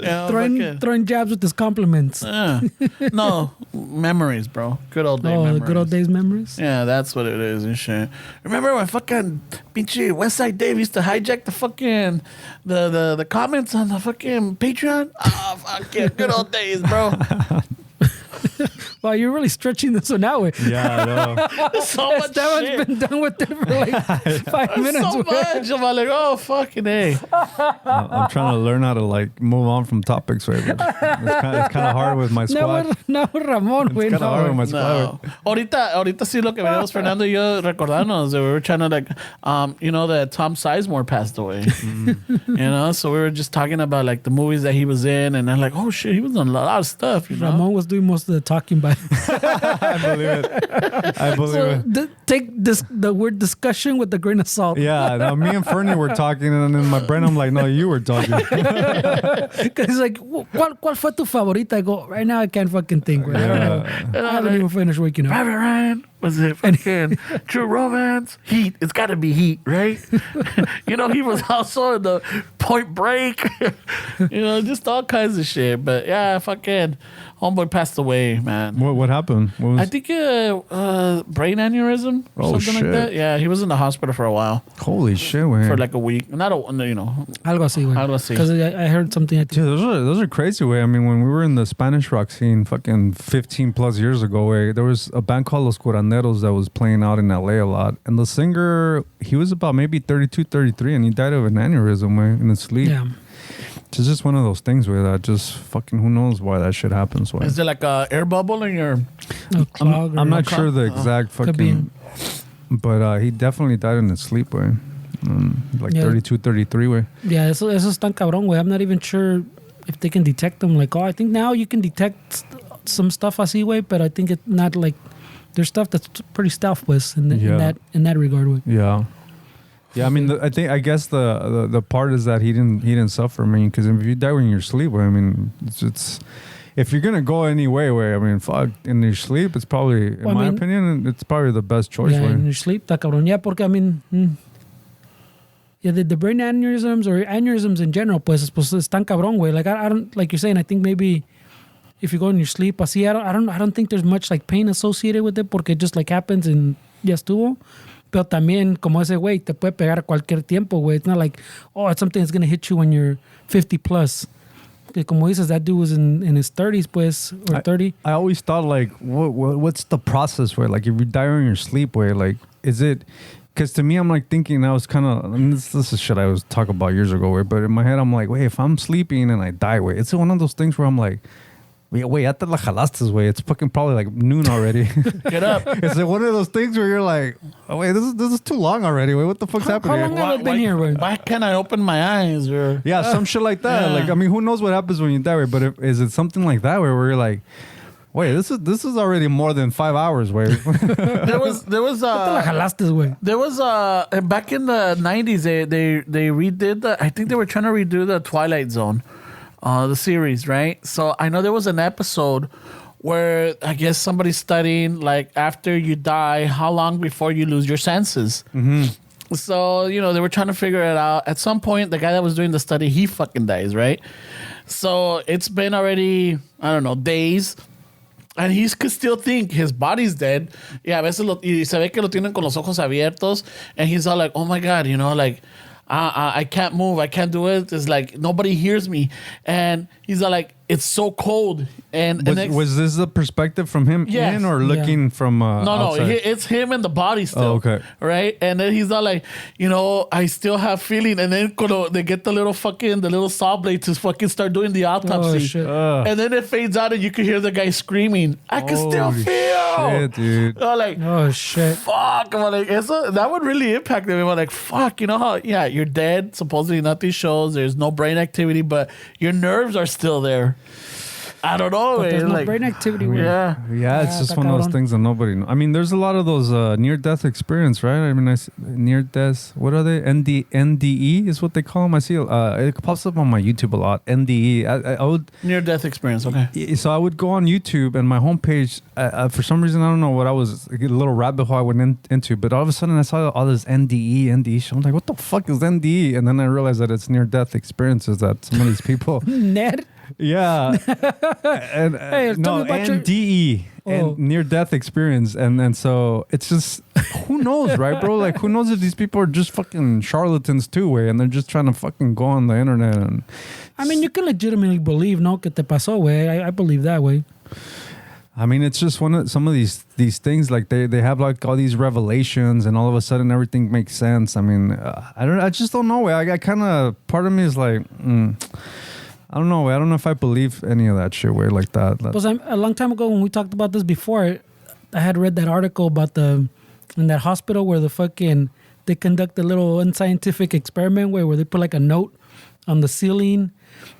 Yeah. Throwing jabs with his compliments. No, memories, bro. Good old day memories. The good old days memories. Yeah, that's what it is and shit. Remember when fucking pinche Westside Dave used to hijack the fucking the comments on the fucking Patreon? Oh, fuck yeah. Good old days, bro. Wow, you're really stretching this one out, güey. Yeah, I know. So much Esteban's shit. been done with it for like 5 minutes. So much. I'm like, oh, fucking A. I'm trying to learn how to like move on from topics, right? But it's kind of hard with my squad. No, Ramon, güey. It's kind of hard with my No. squad. Ahorita sí lo que veníamos Fernando y yo recordarnos. We were trying to like, you know that Tom Sizemore passed away. You know, so we were just talking about like the movies that he was in, and I'm like, oh shit, he was on a lot of stuff. You know, Ramon was doing most of the talking by. I believe it. I believe it. Take the word discussion with a grain of salt. Yeah, no, me and Fernie were talking, and in my brain, I'm like, no, you were talking. Because he's like, ¿Cuál fue tu favorita? I go, right now I can't fucking think. Right? I haven't even finished waking up. Private Ryan, was it fucking True Romance? Heat. It's got to be Heat, right? You know, he was also in the Point Break. You know, just all kinds of shit. But yeah, fucking homeboy passed away, man. What happened? What was, I think brain aneurysm or Oh, something like shit. that. Yeah, he was in the hospital for a while, holy shit, man. for like a week. Not a, you know, Algo así, güey. Algo así. Because I heard something. I think. Dude, those are crazy, way. I mean, when we were in the Spanish rock scene fucking 15 plus years ago, way, there was a band called Los Curanderos that was playing out in LA a lot. And the singer, he was about maybe 32, 33, and he died of an aneurysm, way, in his sleep. Yeah. It's just one of those things where that just fucking, who knows why that shit happens. Way. is there like a air bubble in your? A clog or I'm not sure the exact Could be. fucking, but he definitely died in his sleep, way. Like Yeah. 32, 33, way. Yeah, eso es tan cabrón, güey. I'm not even sure if they can detect them. Like, I think now you can detect some stuff así, güey, but I think it's not like there's stuff that's pretty stealth, pues, in that regard, güey. Yeah. Yeah, I mean, I guess the part is that he didn't suffer. I mean, because if you die when you're asleep, I mean, it's if you're gonna go any way, I mean, fuck, in your sleep, it's probably, in my opinion, it's probably the best choice. Yeah, way. in your sleep, está cabrón. Yeah, porque I mean, yeah, the brain aneurysms or aneurysms in general, pues están cabrón, güey. Like I don't, like you're saying, I think maybe if you go in your sleep, así, I don't think there's much like pain associated with it, porque it just like happens and ya estuvo. Pero también, como ese güey, te puede pegar a cualquier tiempo, güey. It's not like, oh, it's something that's going to hit you when you're 50 plus. Que como dices, that dude was in his 30s, pues, or 30. I always thought, like, what's the process where, like, if you die in your sleep, where, like, is it... Because to me, I'm, like, thinking I was kind of... I mean, this is shit I was talking about years ago, where, but in my head, I'm like, wait, if I'm sleeping and I die, wait, it's one of those things where I'm like... Wait, ya te la jalaste, way. It's fucking probably like noon already. Get up. It's like one of those things where you're like, oh, wait, this is too long already. Wait, what the fuck's happening how here? long have I been here, güey? Why can't I open my eyes? Or Yeah, some shit like that. Yeah. Like, I mean, who knows what happens when you die? Right? But is it something like that where you're like, wait, this is already more than 5 hours. Wait, there was Te la jalaste, güey. there was back in the 90s they redid I think they were trying to redo the Twilight Zone, the series, right? So I know there was an episode where I guess somebody's studying like after you die, how long before you lose your senses. Mm-hmm. So, you know, they were trying to figure it out. At some point, the guy that was doing the study, he fucking dies, right? So it's been already, I don't know, days. And he could still think his body's dead. Y a veces y se ve que lo tienen con los ojos abiertos. And he's all like, oh my God, you know, like, I can't move. I can't do it. It's like nobody hears me. And he's all like, it's so cold. And was this the perspective from him Yes. in or looking from outside? it's him and the body still. Oh, okay. Right? And then he's all like, you know, I still have feeling. And then they get the little saw blade to fucking start doing the autopsy. Oh, shit. And then it fades out and you can hear the guy screaming, I can still Holy feel. shit, dude. I'm like, Oh, shit. fuck. I'm like, that would really impact me. I'm like, fuck, you know how, yeah, you're dead. Supposedly nothing shows. There's no brain activity, but your nerves are still there. I don't know. But there's no like, brain activity. Güey. yeah. It's just está one of those cabrón. things that nobody knows. I mean, there's a lot of those near-death experience, right? I mean, near-death. What are they? NDE is what they call them. I see it pops up on my YouTube a lot. NDE. I would Near-death experience. Okay. So I would go on YouTube and my homepage. For some reason, I don't know what I was, a little rabbit hole I went into, but all of a sudden I saw all this NDE shit. I'm like, what the fuck is NDE? And then I realized that it's near-death experiences that some of these people. Ned. Yeah. And Hey, tell no, me about your- NDE. And near-death experience. And so it's just, who knows, right, bro? Like, who knows if these people are just fucking charlatans too, way, and they're just trying to fucking go on the internet and... I mean, you can legitimately believe, no, que te pasó, güey. I believe that, way. I mean, it's just some of these things, like they have like all these revelations, and all of a sudden everything makes sense. I mean, I just don't know. I kind of, part of me is like, I don't know. I don't know if I believe any of that shit way like that. Because a long time ago when we talked about this before, I had read that article about in that hospital where they conduct a little unscientific experiment where they put like a note on the ceiling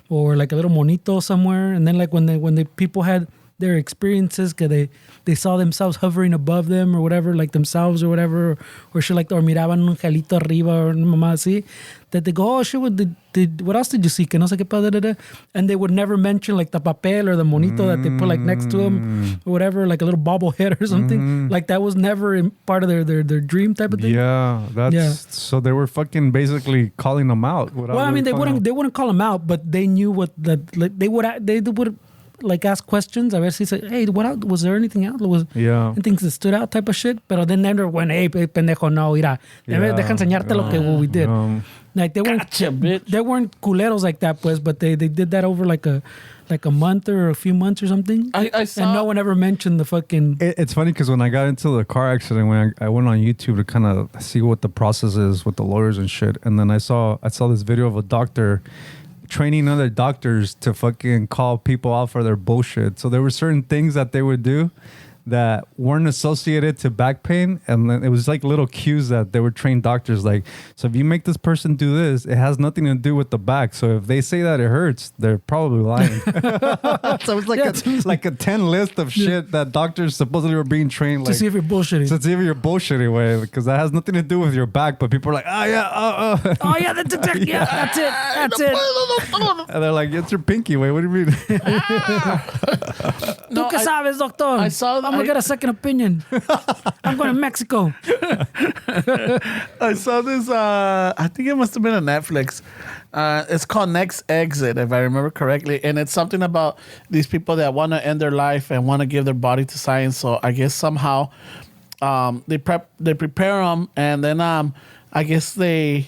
or like a little monito somewhere, and then like when the people had their experiences, que they saw themselves hovering above them or whatever, like themselves or whatever, or shit like that, or miraban un angelito arriba or una mamá así, that they go, oh shit, what else did you see? Que no sé qué padre, and they would never mention like the papel or the monito that they put like next to them or whatever, like a little bobblehead or something. Like that was never part of their dream type of thing. So they were fucking basically calling them out. Well, I mean, they wouldn't call them out, but they knew what they would like ask questions. I guess he said, hey, what else? Was there anything else? Was anything that stood out type of shit? But then never went, hey, pendejo, no, mira, deja enseñarte lo que we did. Like they weren't, they weren't culeros like that, pues, but they did that over like a month or a few months or something. I saw, and no one ever mentioned the fucking. It's funny because when I got into the car accident, when I went on YouTube to kind of see what the process is with the lawyers and shit, and then I saw this video of a doctor training other doctors to fucking call people out for their bullshit. So there were certain things that they would do that weren't associated to back pain, and then it was like little cues that they were trained doctors like, so if you make this person do this, it has nothing to do with the back, so if they say that it hurts, they're probably lying. So it was like a 10 list of shit that doctors supposedly were being trained to like, see if you're bullshitting. to see if you're bullshitting way, because that has nothing to do with your back, but people are like, oh yeah, that's exactly, that's it. and they're like, it's your pinky way, what do you mean? ¿Tú qué sabes, doctor? I saw I'm gonna get a second opinion. I'm going to Mexico. I saw this, I think it must have been on Netflix. It's called Next Exit, if I remember correctly. And it's something about these people that want to end their life and want to give their body to science. So I guess somehow they prepare them, and then I guess they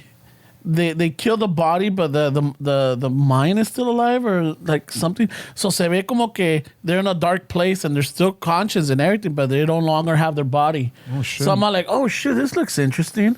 kill the body, but the mind is still alive or like something. So se ve como que they're in a dark place and they're still conscious and everything, but they no longer have their body. Oh shit. So I'm like, oh shit, this looks interesting.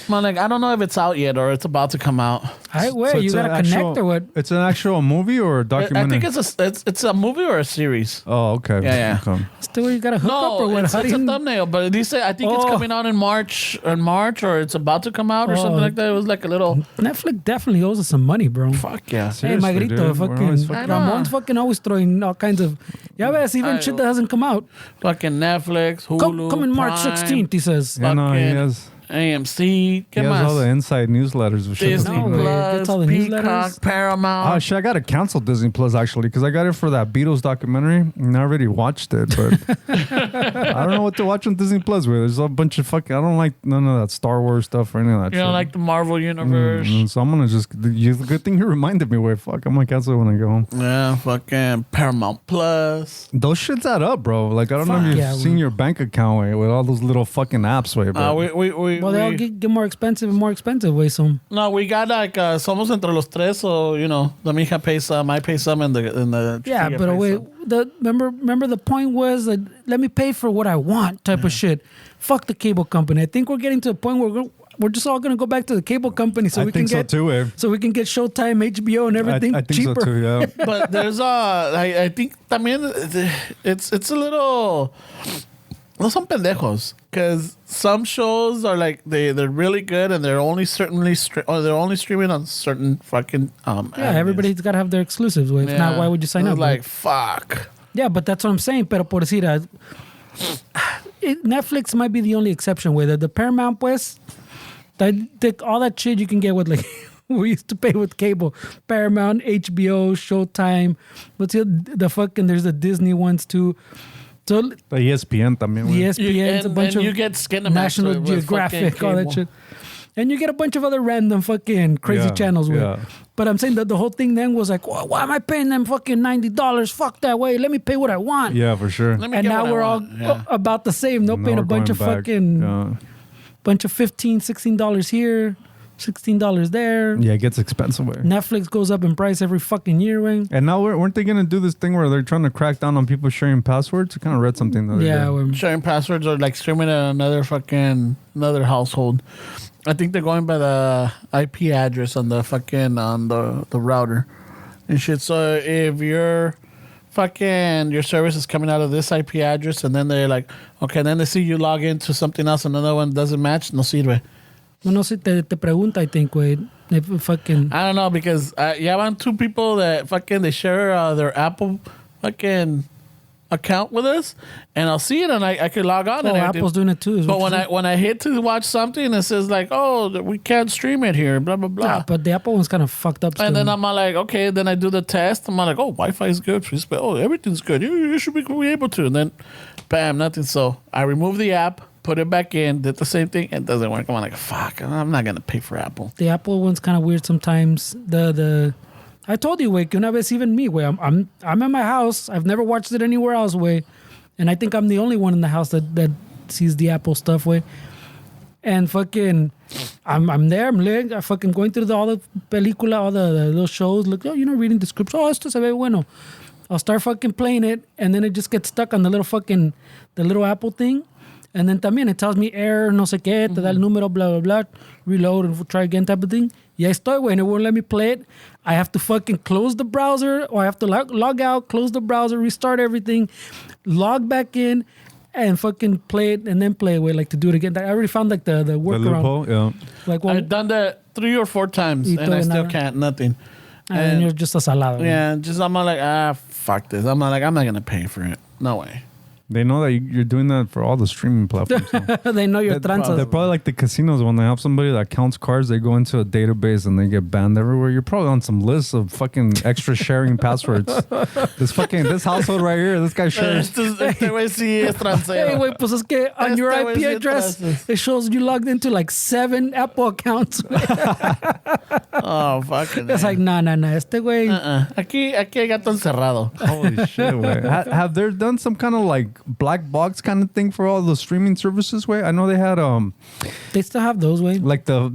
I'm like, I don't know if it's out yet or it's about to come out. Where you gotta connect or what? It's an actual movie or a documentary? I think it's a movie or a series. Oh, okay. Yeah. Okay. Still, you gotta hook up or what? It's a thumbnail, but they say I think it's coming out in March, or it's about to come out or something like that. It was like a little. Netflix definitely owes us some money, bro. Fuck yeah. Hey, Seriously, Magrito, dude. We're always fucking- Ramon's fucking always throwing all kinds of. Yeah, ves, even shit that hasn't come out. Fucking Netflix, Hulu, Come in March Prime, 16th, he says. Yeah, no, he Fucking has. AMC, He ¿qué has all más? the inside newsletters of shit. Disney No, güey. Gets all Plus, the Peacock, newsletters. Paramount. Oh shit! I gotta cancel Disney Plus actually because I got it for that Beatles documentary and I already watched it, but I don't know what to watch on Disney Plus. Where there's a bunch of fucking. I don't like none of that Star Wars stuff or any of that. You shit. know, like the Marvel universe. So I'm gonna just. Good thing you reminded me. Where fuck, I'm gonna cancel it when I go home. Yeah, fucking Paramount Plus. Those shits add up, bro. Like I don't know if Fuck you've yeah, seen your bank account way with all those little fucking apps way, bro. Well, they all get more expensive and more expensive way soon. No, we got like somos entre los tres, so you know, the mija pays some, I pay some, and the Yeah, chiquilla but pays wait, some. remember the point was that let me pay for what I want type of shit. Fuck the cable company. I think we're getting to a point where we're just all gonna go back to the cable company so I we can think so get too, eh? so we can get Showtime, HBO, and everything I think cheaper. so too. Yeah. But there's I think también it's a little Those son pendejos. Because some shows are like, they're really good and they're only they're only streaming on certain fucking everybody's got to have their exclusives. Way. If not, why would you sign up? Like, fuck. Yeah, but that's what I'm saying. Pero por decir, Netflix might be the only exception with it. The Paramount, pues, all that shit you can get with, like, we used to pay with cable. Paramount, HBO, Showtime. What's the fucking, there's the Disney ones too. So The ESPN también, güey. ESPN's a bunch of you get Skinamax National with Geographic, fucking all that cable. shit. And you get a bunch of other random fucking crazy channels with. Yeah. But I'm saying that the whole thing then was like, well, why am I paying them fucking $90? Fuck that way. Let me pay what I want. Yeah, for sure. Let me And get now what I we're all want. about the same. No Now paying a we're bunch of going back. fucking, bunch of $15, $16 here, $16 there. Yeah, it gets expensive, way. Netflix goes up in price every fucking year, way. And now weren't they gonna do this thing where they're trying to crack down on people sharing passwords? I kind of read something the other Yeah, day. well, Sharing passwords or like streaming at another household. I think they're going by the IP address on the fucking the router and shit. So if your service is coming out of this IP address and then they're like, okay, then they see you log into something else, another one doesn't match, no sirve. no sé, te pregunta, I think, güey. If fucking I don't know because ya van two people that fucking they share their Apple fucking account with us, and I'll see it and I could log on. and everything. Apple's doing it too. is But what you're when I hit to watch something, it says like, oh, we can't stream it here, blah blah blah. saying. But the Apple one's kind of fucked up. And still. then I'm like, okay. Then I do the test. I'm like, oh, Wi-Fi is good. Oh, everything's good. You should be able to. And then, bam, nothing. So I remove the app, put it back in, did the same thing. It doesn't work. I'm like, fuck. I'm not gonna pay for Apple. The Apple one's kind of weird sometimes. I told you, güey, que una vez even me, güey, I'm at my house. I've never watched it anywhere else, güey. And I think I'm the only one in the house that sees the Apple stuff, way. And fucking, I'm there, I'm fucking going through all the película, all the little shows. Look, reading the scripts. Oh, esto se ve bueno. I'll start fucking playing it, and then it just gets stuck on the little Apple thing. And then también it tells me error, no sé qué, te da el número, blah, blah, blah. Reload and try again type of thing. Y ahí estoy, güey, and it won't let me play it. I have to fucking close the browser, or I have to log out, close the browser, restart everything, log back in, and fucking play it, and then play it, güey, like to do it again. I already found like the The workaround. loophole, yeah. Like, well, I've done that 3 or 4 times, Y and I todavía still nada. can't. Nothing. and you're just a salado. güey. Yeah, just I'm like, fuck this. I'm not gonna pay for it. No way. They know that you're doing that for all the streaming platforms. So. They know your They're tranzas. probably like the casinos when they have somebody that counts cards. They go into a database and they get banned everywhere. You're probably on some list of fucking extra sharing passwords. This household right here, this guy shares. Este güey sí es Hey, transero. wait, pues es que on your Este güey IP sí address, entraste. it shows you logged into like 7 Apple accounts. Oh, fucking. It's like, nah, este güey. Aquí hay gato encerrado. Holy shit, way. Have there done some kind of like black box kind of thing for all the streaming services, way? I know they had They still have those, way. like the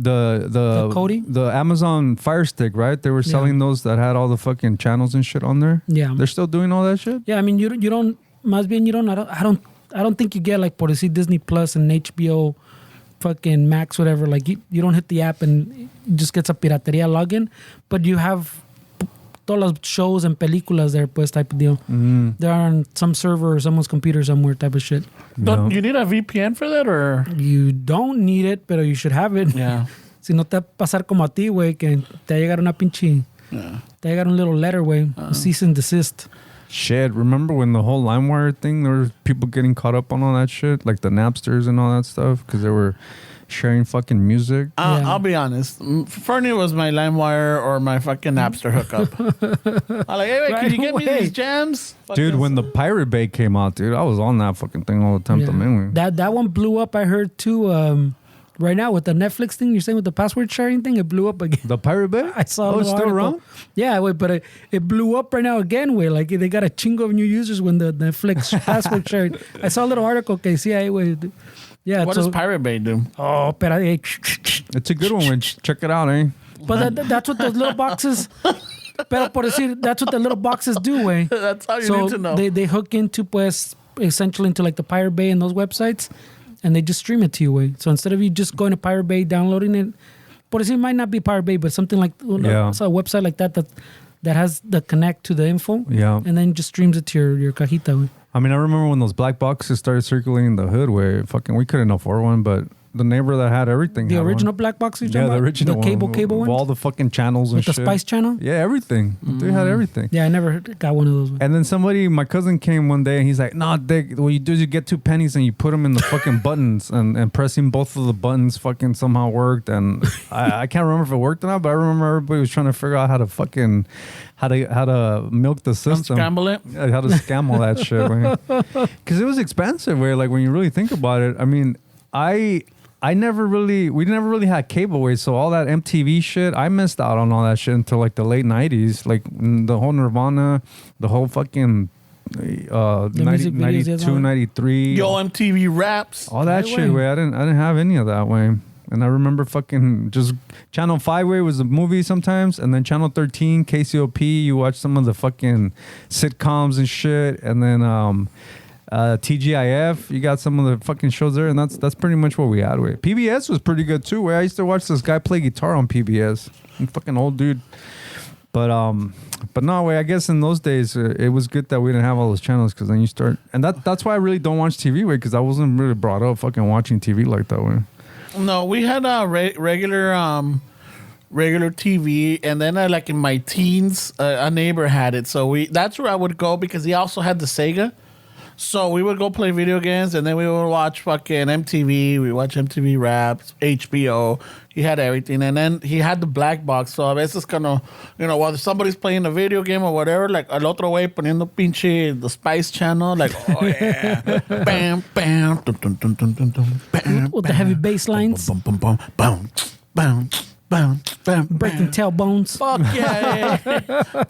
Kodi? the Amazon Fire Stick, right? They were selling those that had all the fucking channels and shit on there. Yeah. They're still doing all that shit? Yeah, I mean, you don't, más bien, I don't think you get like, por decir, Disney Plus and HBO fucking Max, whatever. Like, you don't hit the app and it just gets a piratería login, but you have todos los shows and películas there, pues, type of deal. They're on some server or someone's computer somewhere type of shit. Don't you need a VPN for that, or? You don't need it, pero you should have it. Yeah. Si no te va a pasar como a ti, güey, que te va a llegar una pinche... Yeah. Te va a llegar un little letter, güey. Cease and desist. Shit, remember when the whole LimeWire thing, there were people getting caught up on all that shit? Like the Napsters and all that stuff? Because they were sharing fucking music. Yeah. I'll be honest. Fernie was my LimeWire or my fucking Napster hookup. I'm like, hey, wait, can you get me Right away. these jams? Dude, when the Pirate Bay came out, dude, I was on that fucking thing all the time. Yeah. También, güey. That one blew up, I heard, too. Right now, with the Netflix thing, you're saying with the password sharing thing, it blew up again. The Pirate Bay? I saw Oh, a it's little still article. around? Yeah, wait, but it blew up right now again, way. Like, they got a chingo of new users when the Netflix password sharing. I saw a little article que decía ahí, güey. Yeah, what so, does Pirate Bay do? Oh, pero... It's a good one, güey. Check it out, eh? But that's what those little boxes... Pero por decir, that's what the little boxes do, way. That's all you So need to know. they hook into, pues, essentially into like the Pirate Bay and those websites, and they just stream it to you, way. So instead of you just going to Pirate Bay, downloading it, por decir, it might not be Pirate Bay, but something like Yeah. so a website like that has the connect to the info, Yeah. and then just streams it to your cajita, way. I mean, I remember when those black boxes started circulating in the hood where fucking we couldn't afford one, but the neighbor that had everything. The had original one. black box? Yeah, the original the one. cable With one? all the fucking channels and With the shit. Spice Channel? Yeah, everything. They had everything. Yeah, I never got one of those ones. And then my cousin came one day and he's like, "No, Dick, what you do is you get 2 pennies and you put them in the fucking buttons and pressing both of the buttons fucking somehow worked." And I can't remember if it worked or not, but I remember everybody was trying to figure out how to fucking how to milk the system, Unscramble it. Yeah, how to scam all that shit, man. Because it was expensive. Where like when you really think about it, I mean, we never really had cable ways, so all that MTV shit, I missed out on all that shit until like the late 90s, like the whole Nirvana, the whole fucking 90, 92, 93. Yo, MTV Raps. All that shit, way. I didn't have any of that way. And I remember fucking just Channel 5 way was the movie sometimes, and then Channel 13, KCOP, you watch some of the fucking sitcoms and shit, and then TGIF, you got some of the fucking shows there, and that's pretty much what we had with. PBS was pretty good too. Where I used to watch this guy play guitar on PBS, fucking old dude. But no way. I guess in those days it was good that we didn't have all those channels, because then you start, and that's why I really don't watch TV way, because I wasn't really brought up fucking watching TV like that way. No, we had a regular TV, and then like in my teens, a neighbor had it, so that's where I would go, because he also had the Sega. So we would go play video games, and then we would watch fucking MTV. We watch MTV Raps, HBO. He had everything, and then he had the black box. So a veces cuando, while somebody's playing a video game or whatever, like al otro way poniendo pinche the Spice Channel, like oh yeah, bam bam, dun, dun, dun, dun, dun, dun, bam, With the heavy bass lines, bam, bam, bam, bam, bam, bam, bam, breaking tailbones. Fuck yeah,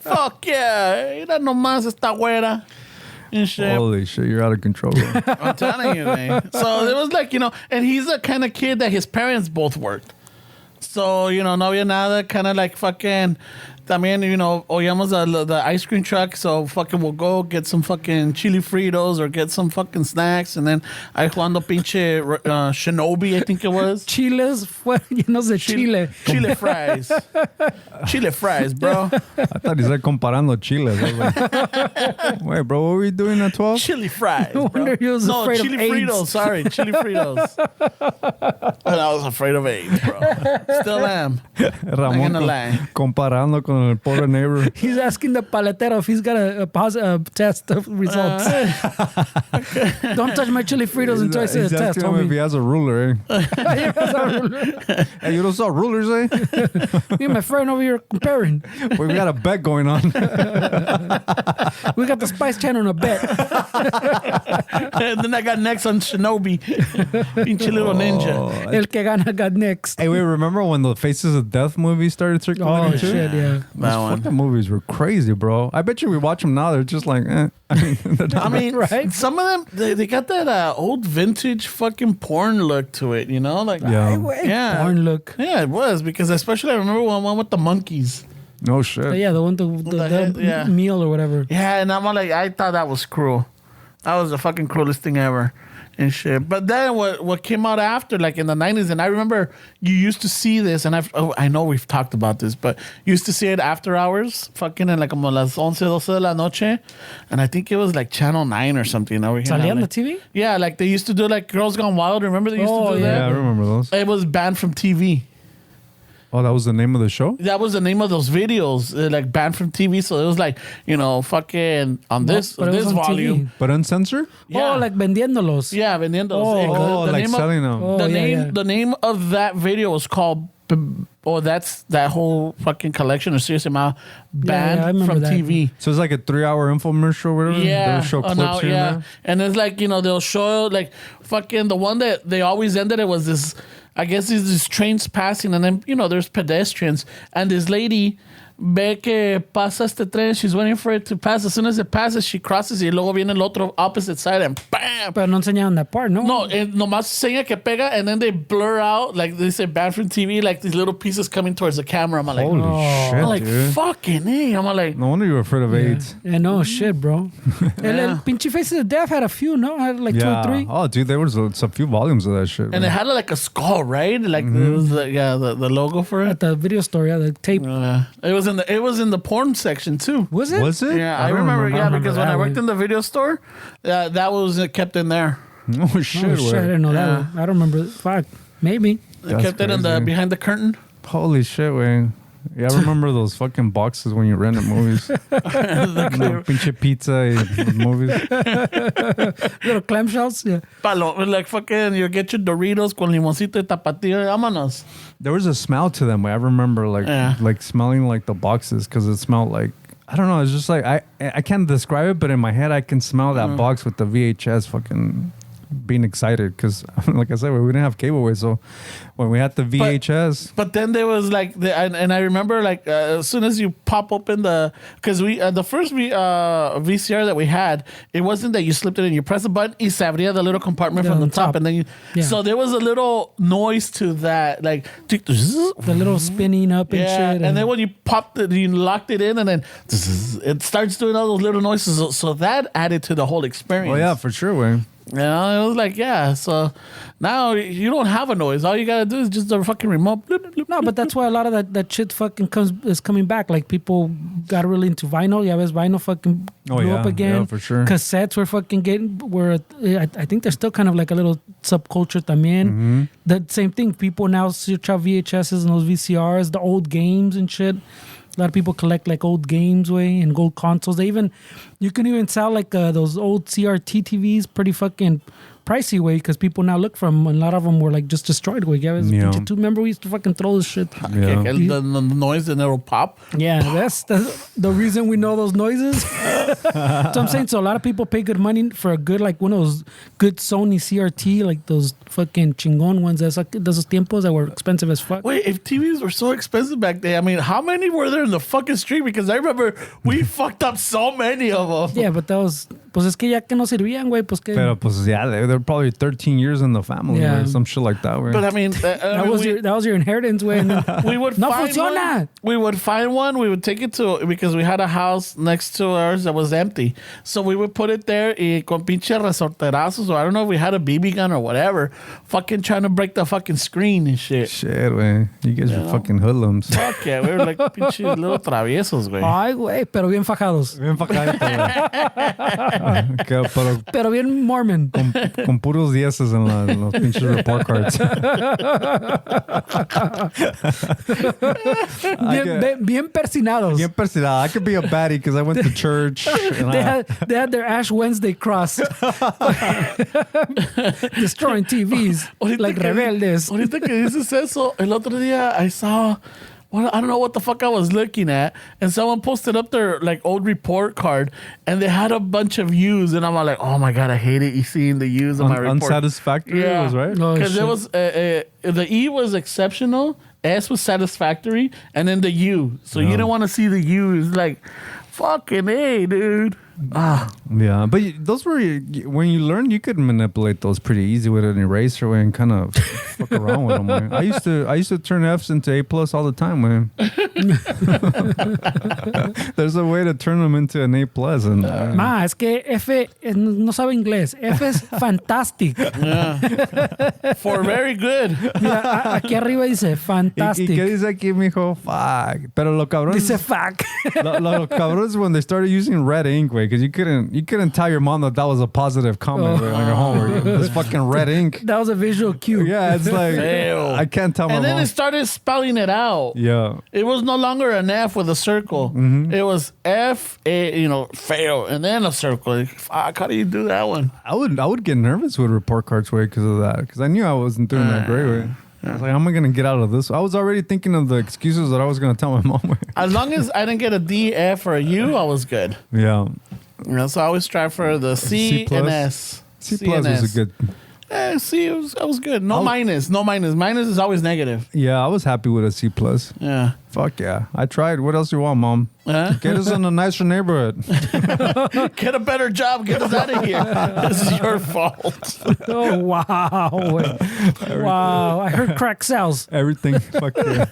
fuck yeah, mira nomás esta güera. And shit. Holy shit, you're out of control. I'm telling you, man. So it was like, and he's the kind of kid that his parents both worked. So, no había nada, kind of like fucking, también, oíamos the ice cream truck, so fucking we'll go get some fucking chili Fritos or get some fucking snacks, and then ahí jugando pinche Shinobi, I think it was. Chiles, de Chile. Chile fries. Chile fries, bro. I thought he said comparando chiles. I was like, wait, bro, what were we doing at 12? Chili fries, No bro. wonder he was afraid chili of AIDS. Fritos, sorry. Chili Fritos. And I was afraid of AIDS, bro. Still am. Ramon gonna lie. comparando con el pobre neighbor. He's asking the paletero if he's got a positive test of results. Don't touch my chili Fritos until I say He's a test, asking him if he homie. has a ruler, eh? Hey, you don't saw rulers, eh? Me and my friend over here comparing. We got a bet going on. We got the Spice Channel on a bet. And then I got next on Shinobi. Pinche little ninja. El que gana got next. Hey, wait, remember when the Faces of Death movie started circulating Oh, too? shit, yeah. That Those one. fucking movies were crazy, bro. I bet you we watch them now, they're just like, eh. I mean, Right? some of them, they got that old vintage fucking porn look to it, Like, Yeah. Yeah. Porn look. Yeah, it was, because especially I remember one with the monkeys. No shit. But yeah, the one, the yeah. meal or whatever. Yeah, and I'm like, I thought that was cruel. That was the fucking cruelest thing ever. And shit. But then what came out after, like in the 90s, and I remember you used to see this, and I know we've talked about this, but you used to see it after hours, fucking in like como las 11, 12 de la noche, and I think it was like Channel 9 or something over here. Salía on Like, the TV? yeah, like they used to do like Girls Gone Wild. Remember they used to do Yeah, I that? remember those. It was banned from TV. Oh, that was the name of the show? That was the name of those videos, like banned from TV. So it was like, fucking on this but it was on volume. TV. But uncensored? Yeah. Oh, like vendiéndolos. Yeah, vendiendo. Oh, the like name selling them. Oh, the yeah, name yeah. the name of that video was called that's that whole fucking collection or series about banned I remember from that. TV. So it's like a 3-hour infomercial or whatever? Yeah. They'll show clips now, here and there? And it's like, they'll show like fucking the one that they always ended it was this, I guess there's these trains passing, and then, there's pedestrians, and this lady ve que pasa este tren, she's waiting for it to pass. As soon as it passes, she crosses y luego viene el otro opposite side and bam! Pero no enseñaron that part, ¿no? No, nomás seña que pega, and then they blur out, like they say banned from TV, like these little pieces coming towards the camera. I'm like, Holy shit, I'm like, dude. fucking A. I'm like, No wonder you were afraid of AIDS. Yeah, no shit, bro. Yeah. El Pinche Faces of Death had a few, no? Had like 2 or 3. Oh, dude, there was a few volumes of that shit. and man. it had like a skull, right? Like it was the logo for it. At the video store, yeah, the tape. It was in the porn section too. Was it? Was it? Yeah, I don't remember. Yeah, remember because when that I worked one. in the video store, that was kept in there. Oh shit! Oh, shit, I didn't know that one. I don't remember. Fuck. Maybe. They That's kept it in the crazy. behind the curtain. Holy shit, way. Yeah, I remember those fucking boxes when you rented movies. Pinche pizza and movies. Little clamshells. Yeah. Like fucking, you get your Doritos con limoncito y tapatio. Vámonos. There was a smell to them. I remember like smelling like the boxes because it smelled like, I don't know. It's just like I can't describe it, but in my head I can smell that box with the VHS fucking being excited because, like I said, we didn't have cable, so when we had the VHS. But then there was like and I remember like as soon as you pop open because we the first VCR that we had, it wasn't that you slipped it in, you press a button, y se abría the little compartment from the on top, top. and then so there was a little noise to that, like The little spinning up and shit. and then when you popped it, you locked it in, and then it starts doing all those little noises. So that added to the whole experience. Oh yeah, for sure, way. You know, it was like, yeah. So now you don't have a noise. All you gotta do is just the fucking remote. Bloop, bloop, bloop. No, but that's why a lot of that shit fucking is coming back. Like people got really into vinyl. Yeah, vinyl fucking blew up again. Yeah, for sure. Cassettes were fucking I think there's still kind of like a little subculture también. That same thing. People now search out VHSs and those VCRs, the old games and shit. A lot of people collect like old games way and gold consoles. You can even sell like those old CRT TVs pretty fucking pricey way because people now look for them. And a lot of them were like just destroyed way. Yeah, remember we used to fucking throw this shit. Yeah. The noise and it'll pop. Yeah, that's the reason we know those noises. So I'm saying, so a lot of people pay good money for a good, like one of those good Sony CRT, like those fucking chingon ones. That's like those tiempos that were expensive as fuck. Wait, if TVs were so expensive back then, I mean, how many were there in the fucking street? Because I remember we fucked up so many of them. Yeah, but that was, pues es que ya que no servían, güey, pues que. Pero pues yeah, they're probably 13 years in the family, Yeah. or some shit like that. Way. But I mean, That was your inheritance, güey. and then we would No find funciona. one. We would find one. We would take it to, because we had a house next to ours that was empty. So we would put it there y con pinche resorterazos, or I don't know if we had a BB gun or whatever, fucking trying to break the fucking screen and shit. Shit, way. You guys are know? fucking hoodlums. Fuck yeah, we were like pinche little traviesos, güey. Ay, güey, pero bien fajados. Bien facadito, güey. Pero Pero bien Mormon. con puros dieces en los pinches report cards. Bien persinados. Bien persinado. I could be a baddie because I went to church. And They had their Ash Wednesday cross. Destroying TVs. Like rebeldes. Ahorita que dices eso, el otro día I saw, well, I don't know what the fuck I was looking at, and someone posted up their like old report card, and they had a bunch of U's, and I'm all like, oh my god, I hate it. You seeing the U's on my report. Unsatisfactory was right. Oh, Because shit. it was the E was exceptional, S was satisfactory, and then the U. So you don't want to see the U. It's like, fucking A, dude. Ah, Yeah, but those were, when you learned, you could manipulate those pretty easy with an eraser and kind of fuck around with them. Man. I used to turn F's into A+ all the time, man. There's a way to turn them into an A+, and Ma, es que F no sabe inglés. F es fantastic. for very good. Mira, aquí arriba dice ¿Y qué fantastic. dice aquí, mijo? Fuck. Pero lo cabrón Dice fuck. lo cabrón is when they started using red ink, way, because you couldn't tell your mom that was a positive comment way, on your homework. It's fucking red ink. That was a visual cue. Yeah, it's like Ew. I can't tell my And then mom. it started spelling it out. Yeah. It was no longer an F with a circle. It was F, A, fail, and then a circle. Like, fuck, how do you do that one? I would get nervous with report cards way because of that, because I knew I wasn't doing that great way. I was like, how am I gonna get out of this? I was already thinking of the excuses that I was gonna tell my mom. Way. As long as I didn't get a D, F, or a U, I was good. Yeah. So I always strive for the C, C+. and S. C+ and was S. a good. C, I was good. No minus. Minus is always negative. Yeah, I was happy with a C+. Yeah. Fuck yeah. I tried. What else do you want, Mom? Huh? Get us in a nicer neighborhood. Get a better job. Get us out of here. This is your fault. Oh, wow. Wow. I heard crack cells. Everything. Fuck yeah.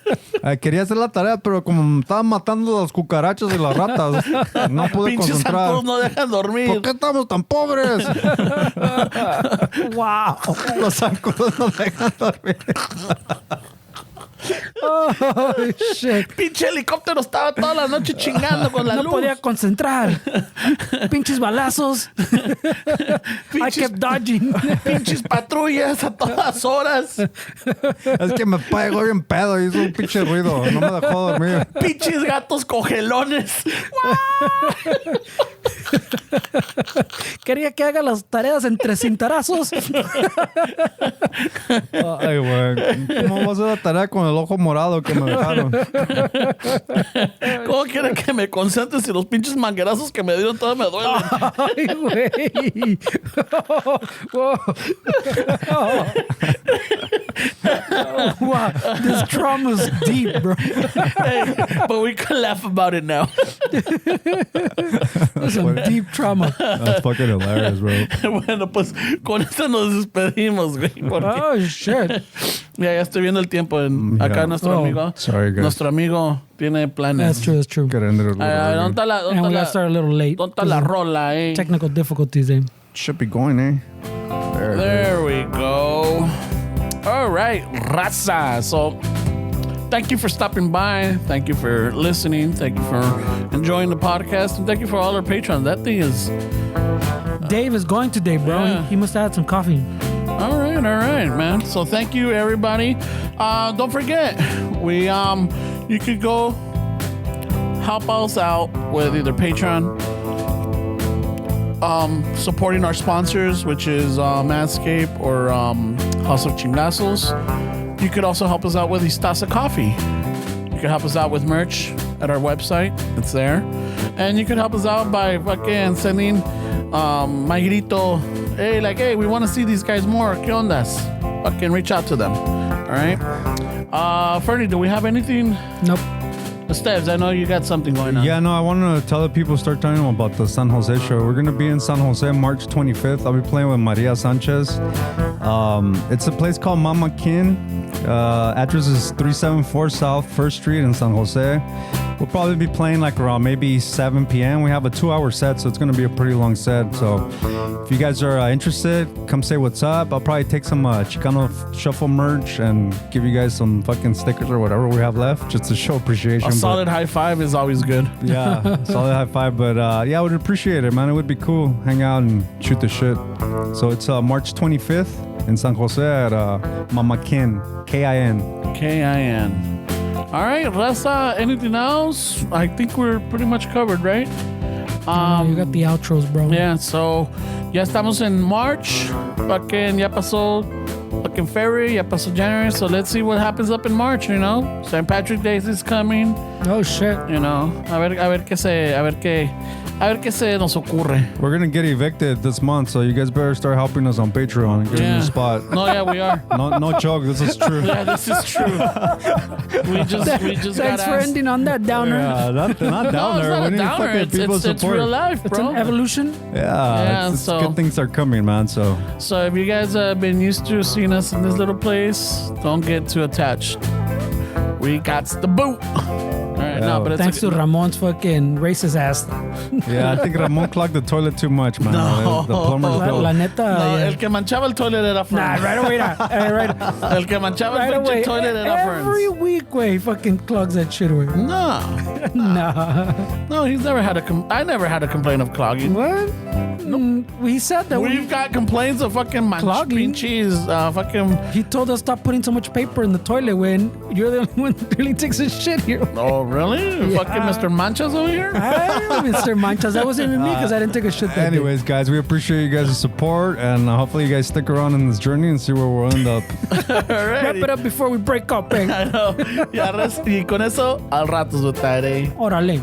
Quería hacer la tarea, pero como estaban matando las cucarachas y las ratas, no pude Pinches concentrar. zancudos no dejan dormir. ¿Por qué estamos tan pobres? Wow. Los zancudos no dejan dormir. Oh, shit. Pinche helicóptero estaba toda la noche chingando con la No luz. podía concentrar. Pinches balazos. I kept dodging. Pinches patrullas a todas horas. Es que me pegó bien pedo. Hizo un pinche ruido. No me dejó dormir. Pinches gatos cogelones. Quería que haga las tareas entre cintarazos. Ay, güey. ¿Cómo vas a hacer la tarea con el ojo morado que me dejaron? ¿Cómo quiere que me concentre si los pinches manguerazos que me dieron todavía me duelen? Ay, güey. Whoa. Wow. This trauma's deep, bro. Hey, but we can laugh about it now. There's some deep trauma. That's fucking hilarious, bro. Bueno, pues con esto nos despedimos, güey. Porque Oh, shit. ya estoy viendo el tiempo. Acá Yeah. nuestro Oh, amigo. sorry, guys. Nuestro amigo tiene planes. That's true. Get into it. ¿Dónde está la, And we got to start a little late. ¿dónde está la rola, eh? Technical difficulties, eh? Should be going, eh? There we go. All right, raza. So, thank you for stopping by. Thank you for listening. Thank you for enjoying the podcast. And thank you for all our patrons. That thing is... Dave is going today, bro. Yeah. He must have had some coffee. All right, man. So thank you, everybody. Don't forget, you could go help us out with either Patreon, supporting our sponsors, which is Manscaped or House of Chingazos. You could also help us out with Istasa Coffee. You could help us out with merch at our website. It's there. And you could help us out by fucking sending my grito, hey, we want to see these guys more. ¿Qué ondas? Fucking reach out to them. All right? Fernie, do we have anything? Nope. Steves, I know you got something going on. Yeah, no, I want to tell the people, start telling them about the San Jose show. We're going to be in San Jose March 25th. I'll be playing with Maria Sanchez. It's a place called Mama Kin. Address is 374 South 1st Street in San Jose. We'll probably be playing like around maybe 7 p.m. We have a 2-hour set, so it's going to be a pretty long set. So if you guys are interested, come say what's up. I'll probably take some Chicano shuffle merch and give you guys some fucking stickers or whatever we have left just to show appreciation. A solid high five is always good. Yeah, solid high five. But yeah, I would appreciate it, man. It would be cool. Hang out and shoot the shit. So it's March 25th in San Jose at Mama Kin, K-I-N. K-I-N. All right, Raza, anything else? I think we're pretty much covered, right? You got the outros, bro. Yeah, so ya estamos en March. Fucking ya pasó fucking February, ya pasó January. So let's see what happens up in March, you know? St. Patrick's Day is coming, Oh, shit. you know. A ver qué se nos ocurre. We're gonna get evicted this month, so you guys better start helping us on Patreon and get a new spot. No, yeah, we are. No joke, this is true. Yeah, this is true. We just Thanks got for asked. ending on that downer. Yeah, not No, down it's there. not We a need downer. fucking people It's support. real life, It's bro. an evolution. Yeah, It's so- good things are coming, man. So So if you guys have been used to seeing us in this little place, don't get too attached. We got the boot. All right, no, but it's Thanks to Ramon's fucking racist ass. yeah, I think Ramon clogged the toilet too much, man. No. The plumber's La, bill. la neta. No, yeah. el que manchaba el toilet era Nah, Ferns. right away. Right El que manchaba right el away. pinche toilet era Every Ferns. week, way he fucking clogs that shit away. No, Nah. no, he's never had I never had a complaint of clogging. What? He said that We've got complaints of fucking Clogging? pinches, fucking. he told us stop putting so much paper in the toilet when you're the only one that really takes a shit here. Oh, really? Yeah. Fucking Mr. Manchas over here? Hi, Mr. Manchas. That wasn't even me because I didn't take a shit that day. Anyways, guys, we appreciate you guys' support, and hopefully you guys stick around in this journey and see where we'll end up. Wrap it up before we break up, eh? I know. Y con eso, al rato, su tare. Órale.